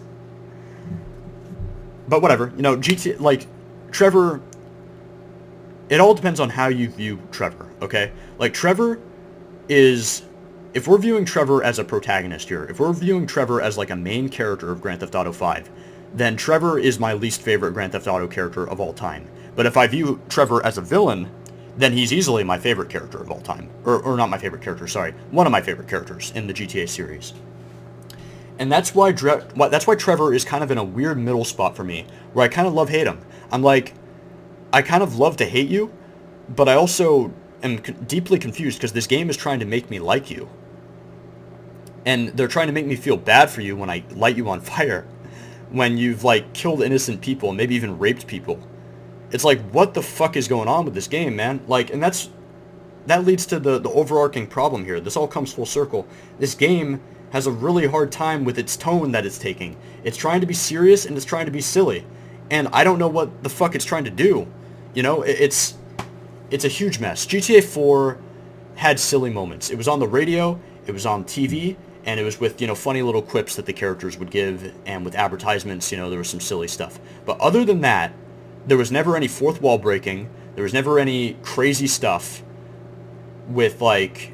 But whatever, you know, GTA, like, Trevor, it all depends on how you view Trevor, okay? Like, Trevor is, if we're viewing Trevor as a protagonist here, if we're viewing Trevor as, like, a main character of Grand Theft Auto 5, then Trevor is my least favorite Grand Theft Auto character of all time. But if I view Trevor as a villain, then he's easily my favorite character of all time. Or not my favorite character, sorry. One of my favorite characters in the GTA series. And that's why Trevor is kind of in a weird middle spot for me, where I kind of love-hate him. I'm like, I kind of love to hate you, but I also am deeply confused because this game is trying to make me like you. And they're trying to make me feel bad for you when I light you on fire, when you've, like, killed innocent people and maybe even raped people. It's like, what the fuck is going on with this game, man? Like, and that leads to the overarching problem here. This all comes full circle. This game has a really hard time with its tone that it's taking. It's trying to be serious and it's trying to be silly. And I don't know what the fuck it's trying to do. You know, it's a huge mess. GTA 4 had silly moments. It was on the radio, it was on TV, and it was with, you know, funny little quips that the characters would give, and with advertisements, you know, there was some silly stuff. But other than that, there was never any fourth wall breaking. There was never any crazy stuff with, like,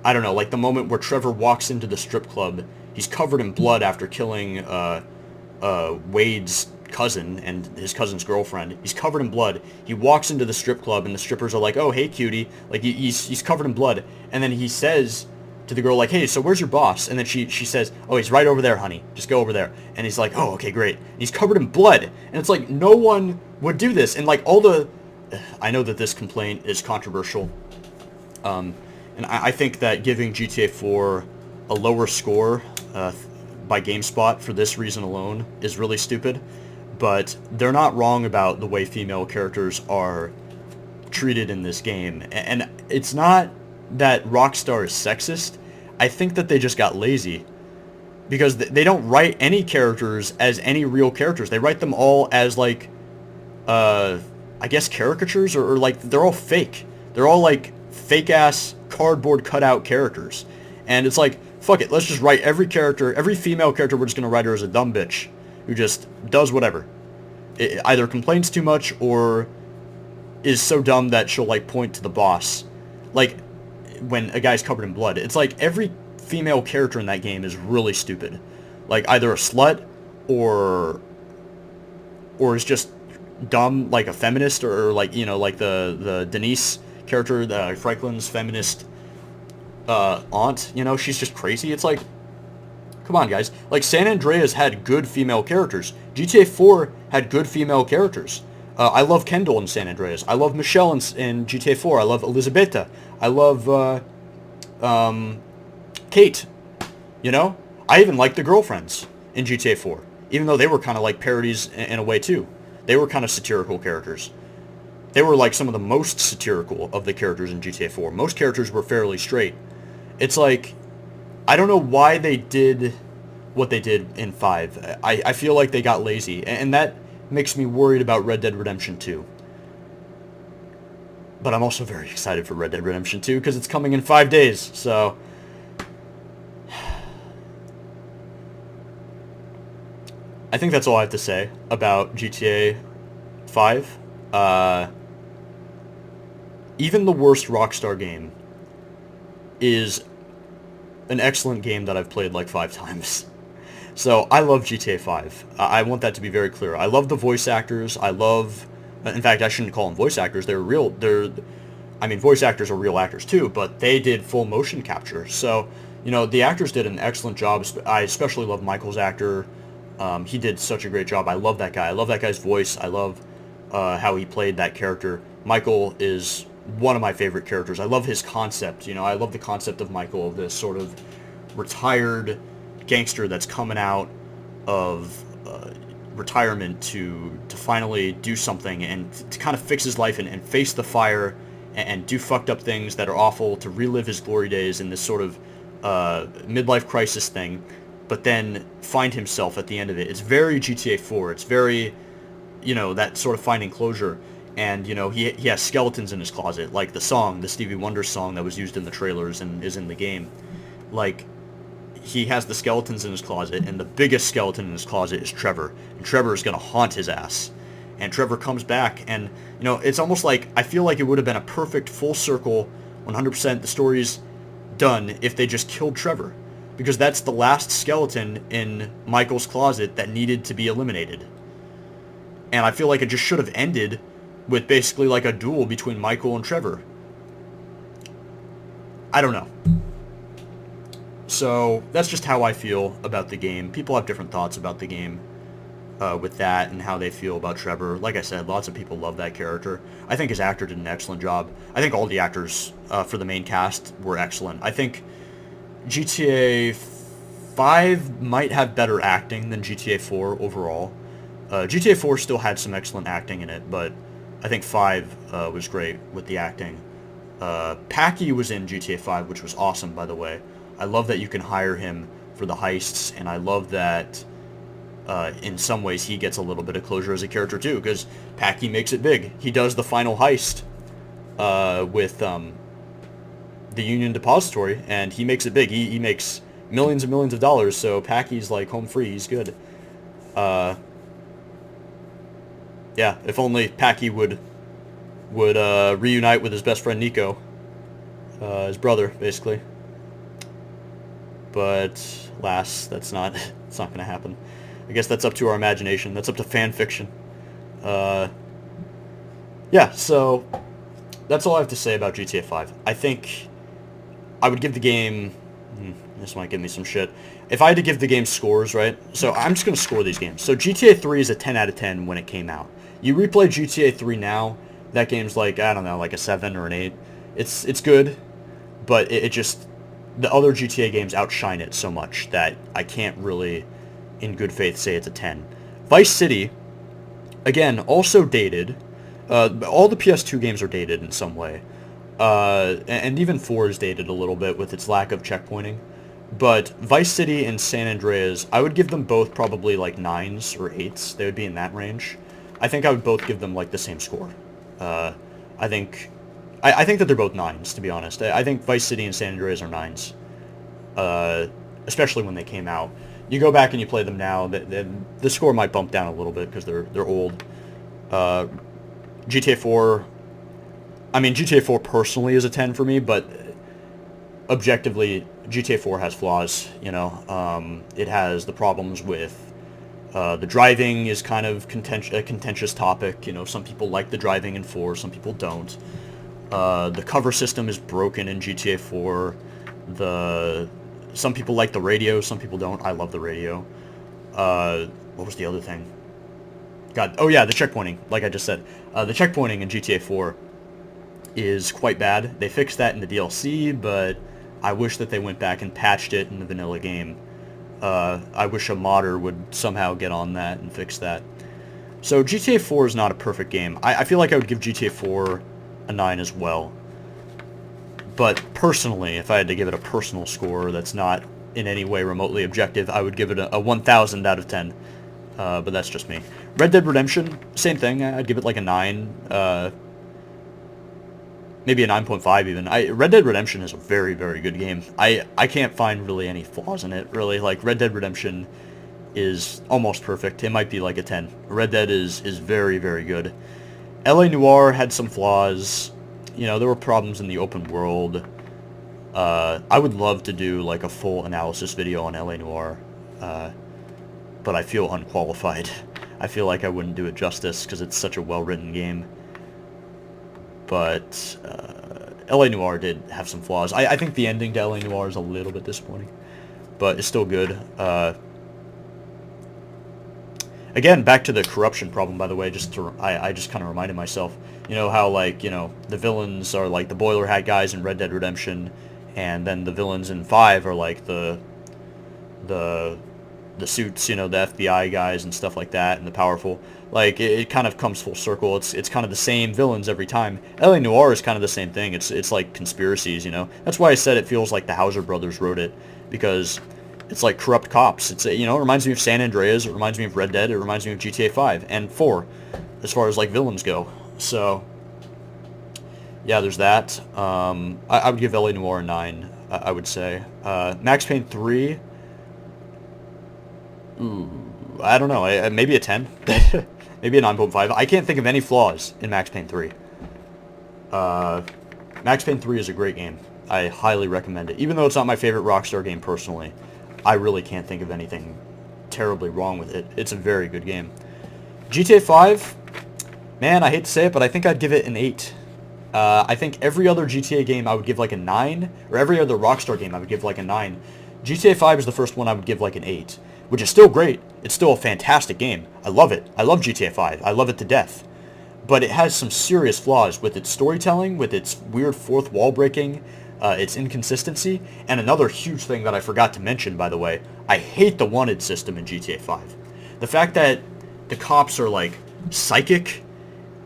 I don't know, like the moment where Trevor walks into the strip club. He's covered in blood after killing Wade's cousin and his cousin's girlfriend. He's covered in blood. He walks into the strip club and the strippers are like, "Oh, hey, cutie." Like, he's covered in blood. And then he says to the girl, like, "Hey, so where's your boss?" And then she says, "Oh, he's right over there, honey. Just go over there." And he's like, "Oh, okay, great." And he's covered in blood. And it's like, no one would do this. And, like, I know that this complaint is controversial. And I think that giving GTA 4 a lower score by GameSpot for this reason alone is really stupid. But they're not wrong about the way female characters are treated in this game. And it's not that Rockstar is sexist. I think that they just got lazy. Because they don't write any characters as any real characters. They write them all as, like, I guess caricatures, or like, they're all fake. They're all, like, fake-ass cardboard cutout characters. And it's like, fuck it, let's just write every female character, we're just going to write her as a dumb bitch who just does whatever. It either complains too much or is so dumb that she'll, like, point to the boss. Like, when a guy's covered in blood. It's like every female character in that game is really stupid. Like, either a slut or is just dumb, like a feminist, or like, you know, like the Denise character, the Franklin's feminist aunt, you know, she's just crazy. It's like, come on, guys. Like, San Andreas had good female characters. GTA 4 had good female characters. I love Kendall in San Andreas. I love Michelle in GTA 4. I love Elisabetta. I love Kate. You know? I even like the girlfriends in GTA 4. Even though they were kind of like parodies in a way, too. They were kind of satirical characters. They were, like, some of the most satirical of the characters in GTA 4. Most characters were fairly straight. It's like, I don't know why they did what they did in 5. I feel like they got lazy. And that makes me worried about Red Dead Redemption 2. But I'm also very excited for Red Dead Redemption 2 because it's coming in 5 days. So, I think that's all I have to say about GTA 5. Even the worst Rockstar game is an excellent game that I've played like 5 times. So I love GTA 5. I want that to be very clear. I love the voice actors. In fact, I shouldn't call them voice actors. Voice actors are real actors too, but they did full motion capture. So, you know, the actors did an excellent job. I especially love Michael's actor. He did such a great job. I love that guy. I love that guy's voice. I love how he played that character. Michael is one of my favorite characters. I love his concept. You know, I love the concept of Michael, of this sort of retired gangster that's coming out of retirement to finally do something and to kind of fix his life and face the fire and do fucked up things that are awful, to relive his glory days in this sort of midlife crisis thing, but then find himself at the end of it. It's very GTA 4. It's very, that sort of finding closure. And, he has skeletons in his closet, like the song, the Stevie Wonder song that was used in the trailers and is in the game. Like, he has the skeletons in his closet, and the biggest skeleton in his closet is Trevor. And Trevor is going to haunt his ass. And Trevor comes back, and, it's almost like, I feel like it would have been a perfect full circle, 100% the story's done if they just killed Trevor. Because that's the last skeleton in Michael's closet that needed to be eliminated. And I feel like it just should have ended with basically like a duel between Michael and Trevor. I don't know. So that's just how I feel about the game. People have different thoughts about the game with that and how they feel about Trevor. Like I said, lots of people love that character. I think his actor did an excellent job. I think all the actors for the main cast were excellent. I think GTA 5 might have better acting than GTA 4 overall. GTA 4 still had some excellent acting in it, but I think 5 was great with the acting. Packy was in GTA 5, which was awesome, by the way. I love that you can hire him for the heists, and I love that in some ways he gets a little bit of closure as a character too, because Packy makes it big. He does the final heist with the Union Depository, and he makes it big. He makes millions and millions of dollars, so Packy's like home free. He's good. Yeah, if only Packy would reunite with his best friend Nico, his brother, basically. But alas, it's not going to happen. I guess that's up to our imagination. That's up to fan fiction. Yeah, so that's all I have to say about GTA 5. I think I would give the game... This might give me some shit. If I had to give the game scores, right? So I'm just going to score these games. So GTA 3 is a 10 out of 10 when it came out. You replay GTA 3 now, that game's like, I don't know, like a 7 or an 8. It's good, but it just... The other GTA games outshine it so much that I can't really, in good faith, say it's a 10. Vice City, again, also dated. All the PS2 games are dated in some way. And even 4 is dated a little bit with its lack of checkpointing. But Vice City and San Andreas, I would give them both probably like 9s or 8s. They would be in that range. I think I would both give them like the same score. I think that they're both 9s, to be honest. I think Vice City and San Andreas are 9s. Especially when they came out. You go back and you play them now, the score might bump down a little bit because they're old. GTA 4... I mean, GTA 4 personally is a 10 for me, but objectively, GTA 4 has flaws, It has the problems with... the driving is kind of a contentious topic. Some people like the driving in 4, some people don't. The cover system is broken in GTA 4. Some people like the radio, some people don't. I love the radio. What was the other thing? Oh yeah, the checkpointing, like I just said. The checkpointing in GTA 4 is quite bad. They fixed that in the DLC, but I wish that they went back and patched it in the vanilla game. I wish a modder would somehow get on that and fix that. So GTA 4 is not a perfect game. I feel like I would give GTA 4 a 9 as well. But personally, if I had to give it a personal score that's not in any way remotely objective, I would give it a 1,000 out of 10. But that's just me. Red Dead Redemption, same thing. I'd give it like a 9. Maybe a 9.5 even. Red Dead Redemption is a very, very good game. I can't find really any flaws in it, really. Like, Red Dead Redemption is almost perfect. It might be like a 10. Red Dead is very, very good. LA Noire had some flaws. There were problems in the open world. I would love to do like a full analysis video on LA Noire, but I feel unqualified. I feel like I wouldn't do it justice because it's such a well-written game. But LA Noire did have some flaws. I think the ending to LA Noire is a little bit disappointing, but it's still good. Again, back to the corruption problem, by the way, I just kind of reminded myself, how, like, the villains are, like, the Boiler Hat guys in Red Dead Redemption, and then the villains in 5 are, like, the suits, the FBI guys and stuff like that, and the powerful. Like, it kind of comes full circle. It's kind of the same villains every time. LA Noire is kind of the same thing. It's like conspiracies, you know? That's why I said it feels like the Hauser brothers wrote it, because it's like corrupt cops. It's, you know, it reminds me of San Andreas, it reminds me of Red Dead, it reminds me of GTA 5 and 4, as far as, like, villains go. So, yeah, there's that. I would give LA Noire a 9, I would say. Max Payne 3, ooh, I don't know, maybe a 10? Maybe a 9.5. I can't think of any flaws in Max Payne 3. Max Payne 3 is a great game. I highly recommend it. Even though it's not my favorite Rockstar game personally, I really can't think of anything terribly wrong with it. It's a very good game. GTA 5, man, I hate to say it, but I think I'd give it an 8. I think every other GTA game I would give like a 9, or every other Rockstar game I would give like a 9. GTA 5 is the first one I would give like an 8, which is still great. It's still a fantastic game. I love it. I love GTA 5. I love it to death. But it has some serious flaws with its storytelling, with its weird fourth wall breaking, its inconsistency, and another huge thing that I forgot to mention, by the way, I hate the wanted system in GTA 5. The fact that the cops are like psychic,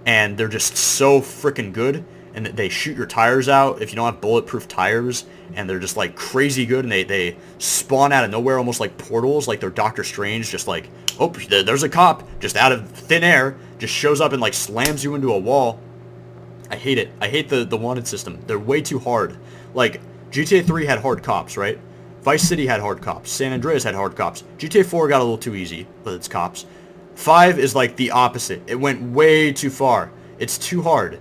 and they're just so freaking good, and they shoot your tires out if you don't have bulletproof tires, and they're just like crazy good, and they spawn out of nowhere almost like portals, like they're Doctor Strange, just like, oh, there's a cop just out of thin air, just shows up and like slams you into a wall. I hate it. I hate the wanted system. They're way too hard. Like, GTA 3 had hard cops, right? Vice City had hard cops. San Andreas had hard cops. GTA 4 got a little too easy with its cops. 5 is like the opposite. It went way too far. It's too hard.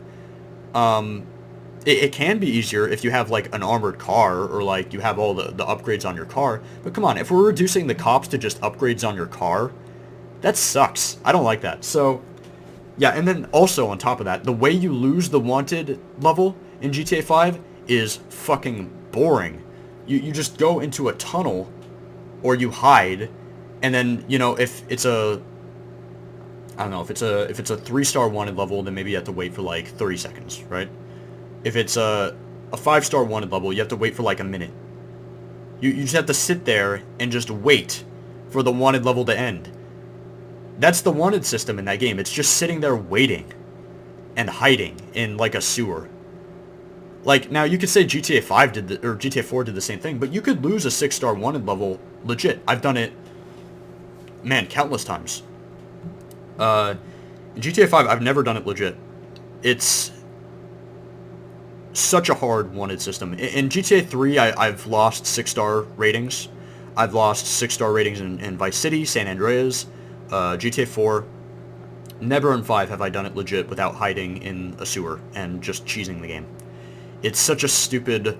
It can be easier if you have like an armored car, or like you have all the upgrades on your car. But come on, if we're reducing the cops to just upgrades on your car, that sucks. I don't like that. So, yeah, and then also on top of that, the way you lose the wanted level in GTA 5 is fucking boring. You just go into a tunnel, or you hide, and then, you know, if it's a, I don't know, if it's a 3-star wanted level, then maybe you have to wait for like 30 seconds, right? If it's a 5-star wanted level, you have to wait for like a minute. You just have to sit there and just wait for the wanted level to end. That's the wanted system in that game. It's just sitting there waiting and hiding in like a sewer. Like, now you could say GTA 5 did or GTA 4 did the same thing, but you could lose a 6-star wanted level legit. I've done it, man, countless times. In GTA 5, I've never done it legit. It's such a hard wanted system. In GTA 3, I've lost 6-star ratings. I've lost 6-star ratings in Vice City, San Andreas, GTA 4. Never in 5 have I done it legit without hiding in a sewer and just cheesing the game. It's such a stupid,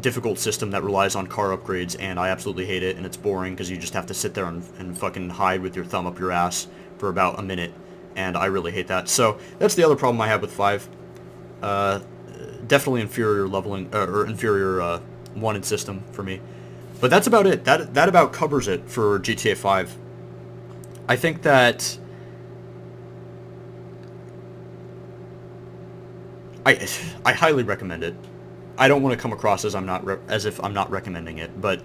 difficult system that relies on car upgrades, and I absolutely hate it, and it's boring because you just have to sit there and fucking hide with your thumb up your ass for about a minute, and I really hate that. So that's the other problem I have with 5. Definitely inferior leveling, or inferior wanted system for me. But that's about it. That about covers it for GTA 5. I think that I highly recommend it. I don't want to come across as if I'm not recommending it, but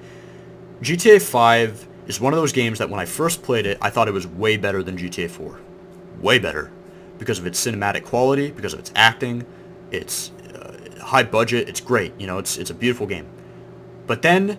GTA 5 is one of those games that when I first played it, I thought it was way better than GTA 4. Way better. Because of its cinematic quality, because of its acting, its high budget, it's great. You know, it's a beautiful game. But then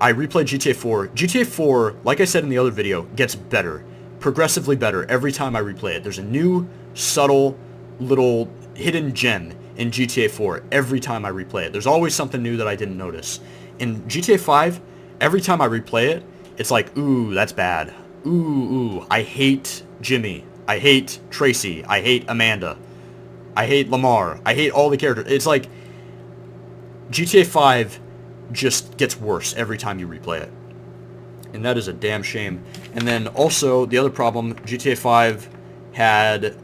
I replayed GTA 4. GTA 4, like I said in the other video, gets better. Progressively better every time I replay it. There's a new, subtle, little hidden gem in GTA 4 every time I replay it. There's always something new that I didn't notice. In GTA 5, every time I replay it, it's like, ooh, that's bad. Ooh, I hate Jimmy. I hate Tracy. I hate Amanda. I hate Lamar. I hate all the characters. It's like GTA 5 just gets worse every time you replay it. And that is a damn shame. And then also, the other problem, GTA 5 had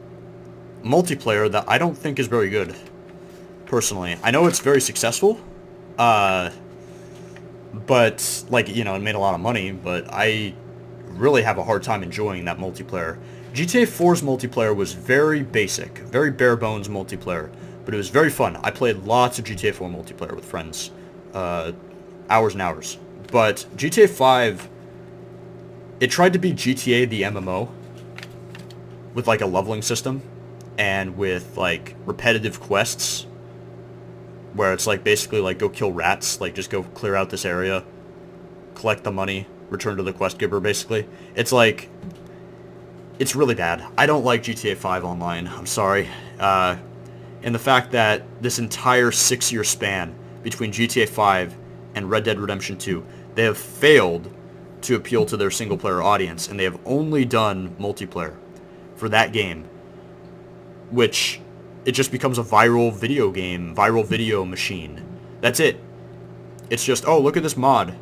multiplayer that I don't think is very good, personally. I know it's very successful, but, like, you know, it made a lot of money, but I really have a hard time enjoying that multiplayer. GTA 4's multiplayer was very basic, very bare bones multiplayer, but it was very fun. I played lots of GTA 4 multiplayer with friends, hours and hours. But GTA 5, it tried to be GTA the MMO, with like a leveling system and with like repetitive quests where it's like basically like go kill rats, like just go clear out this area, collect the money, return to the quest giver basically. It's like, it's really bad. I don't like GTA 5 Online, I'm sorry. And the fact that this entire 6-year span between GTA 5 and Red Dead Redemption 2, they have failed to appeal to their single-player audience, and they have only done multiplayer for that game, which it just becomes a viral video game, viral video machine. That's it. It's just, oh, look at this mod.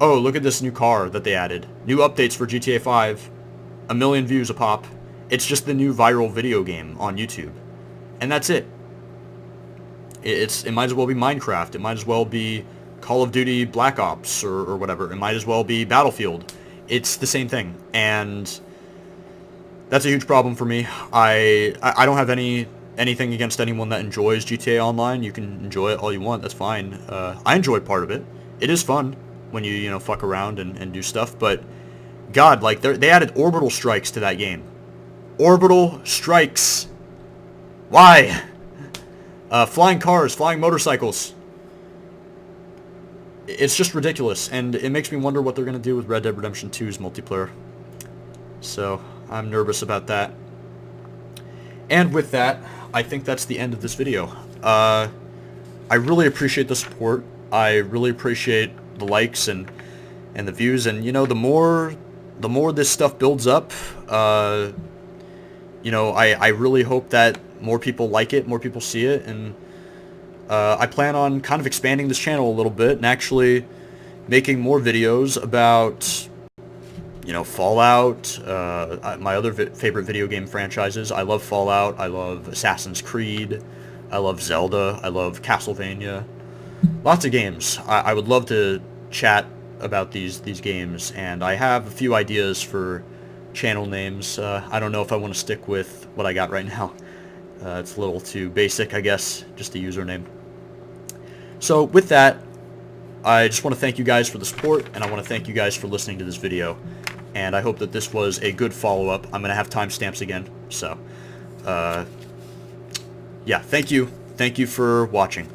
Oh, look at this new car that they added. New updates for GTA 5. 1 million views a pop. It's just the new viral video game on YouTube. And that's it. It might as well be Minecraft. It might as well be Call of Duty Black Ops or whatever. It might as well be Battlefield. It's the same thing. And that's a huge problem for me. I don't have anything against anyone that enjoys GTA Online. You can enjoy it all you want. That's fine. I enjoy part of it. It is fun when you fuck around and do stuff. But God, like they added orbital strikes to that game. Orbital strikes. Why? Flying cars, flying motorcycles. It's just ridiculous, and it makes me wonder what they're going to do with Red Dead Redemption 2's multiplayer. So, I'm nervous about that. And with that, I think that's the end of this video. I really appreciate the support. I really appreciate the likes and the views, and the more this stuff builds up, I really hope that more people like it, more people see it, and I plan on kind of expanding this channel a little bit and actually making more videos about, Fallout, my other favorite video game franchises. I love Fallout, I love Assassin's Creed, I love Zelda, I love Castlevania. Lots of games. I would love to chat about these games, and I have a few ideas for channel names. I don't know if I want to stick with what I got right now. It's a little too basic, I guess, just a username. So with that, I just want to thank you guys for the support, and I want to thank you guys for listening to this video. And I hope that this was a good follow-up. I'm going to have timestamps again. So, yeah, thank you. Thank you for watching.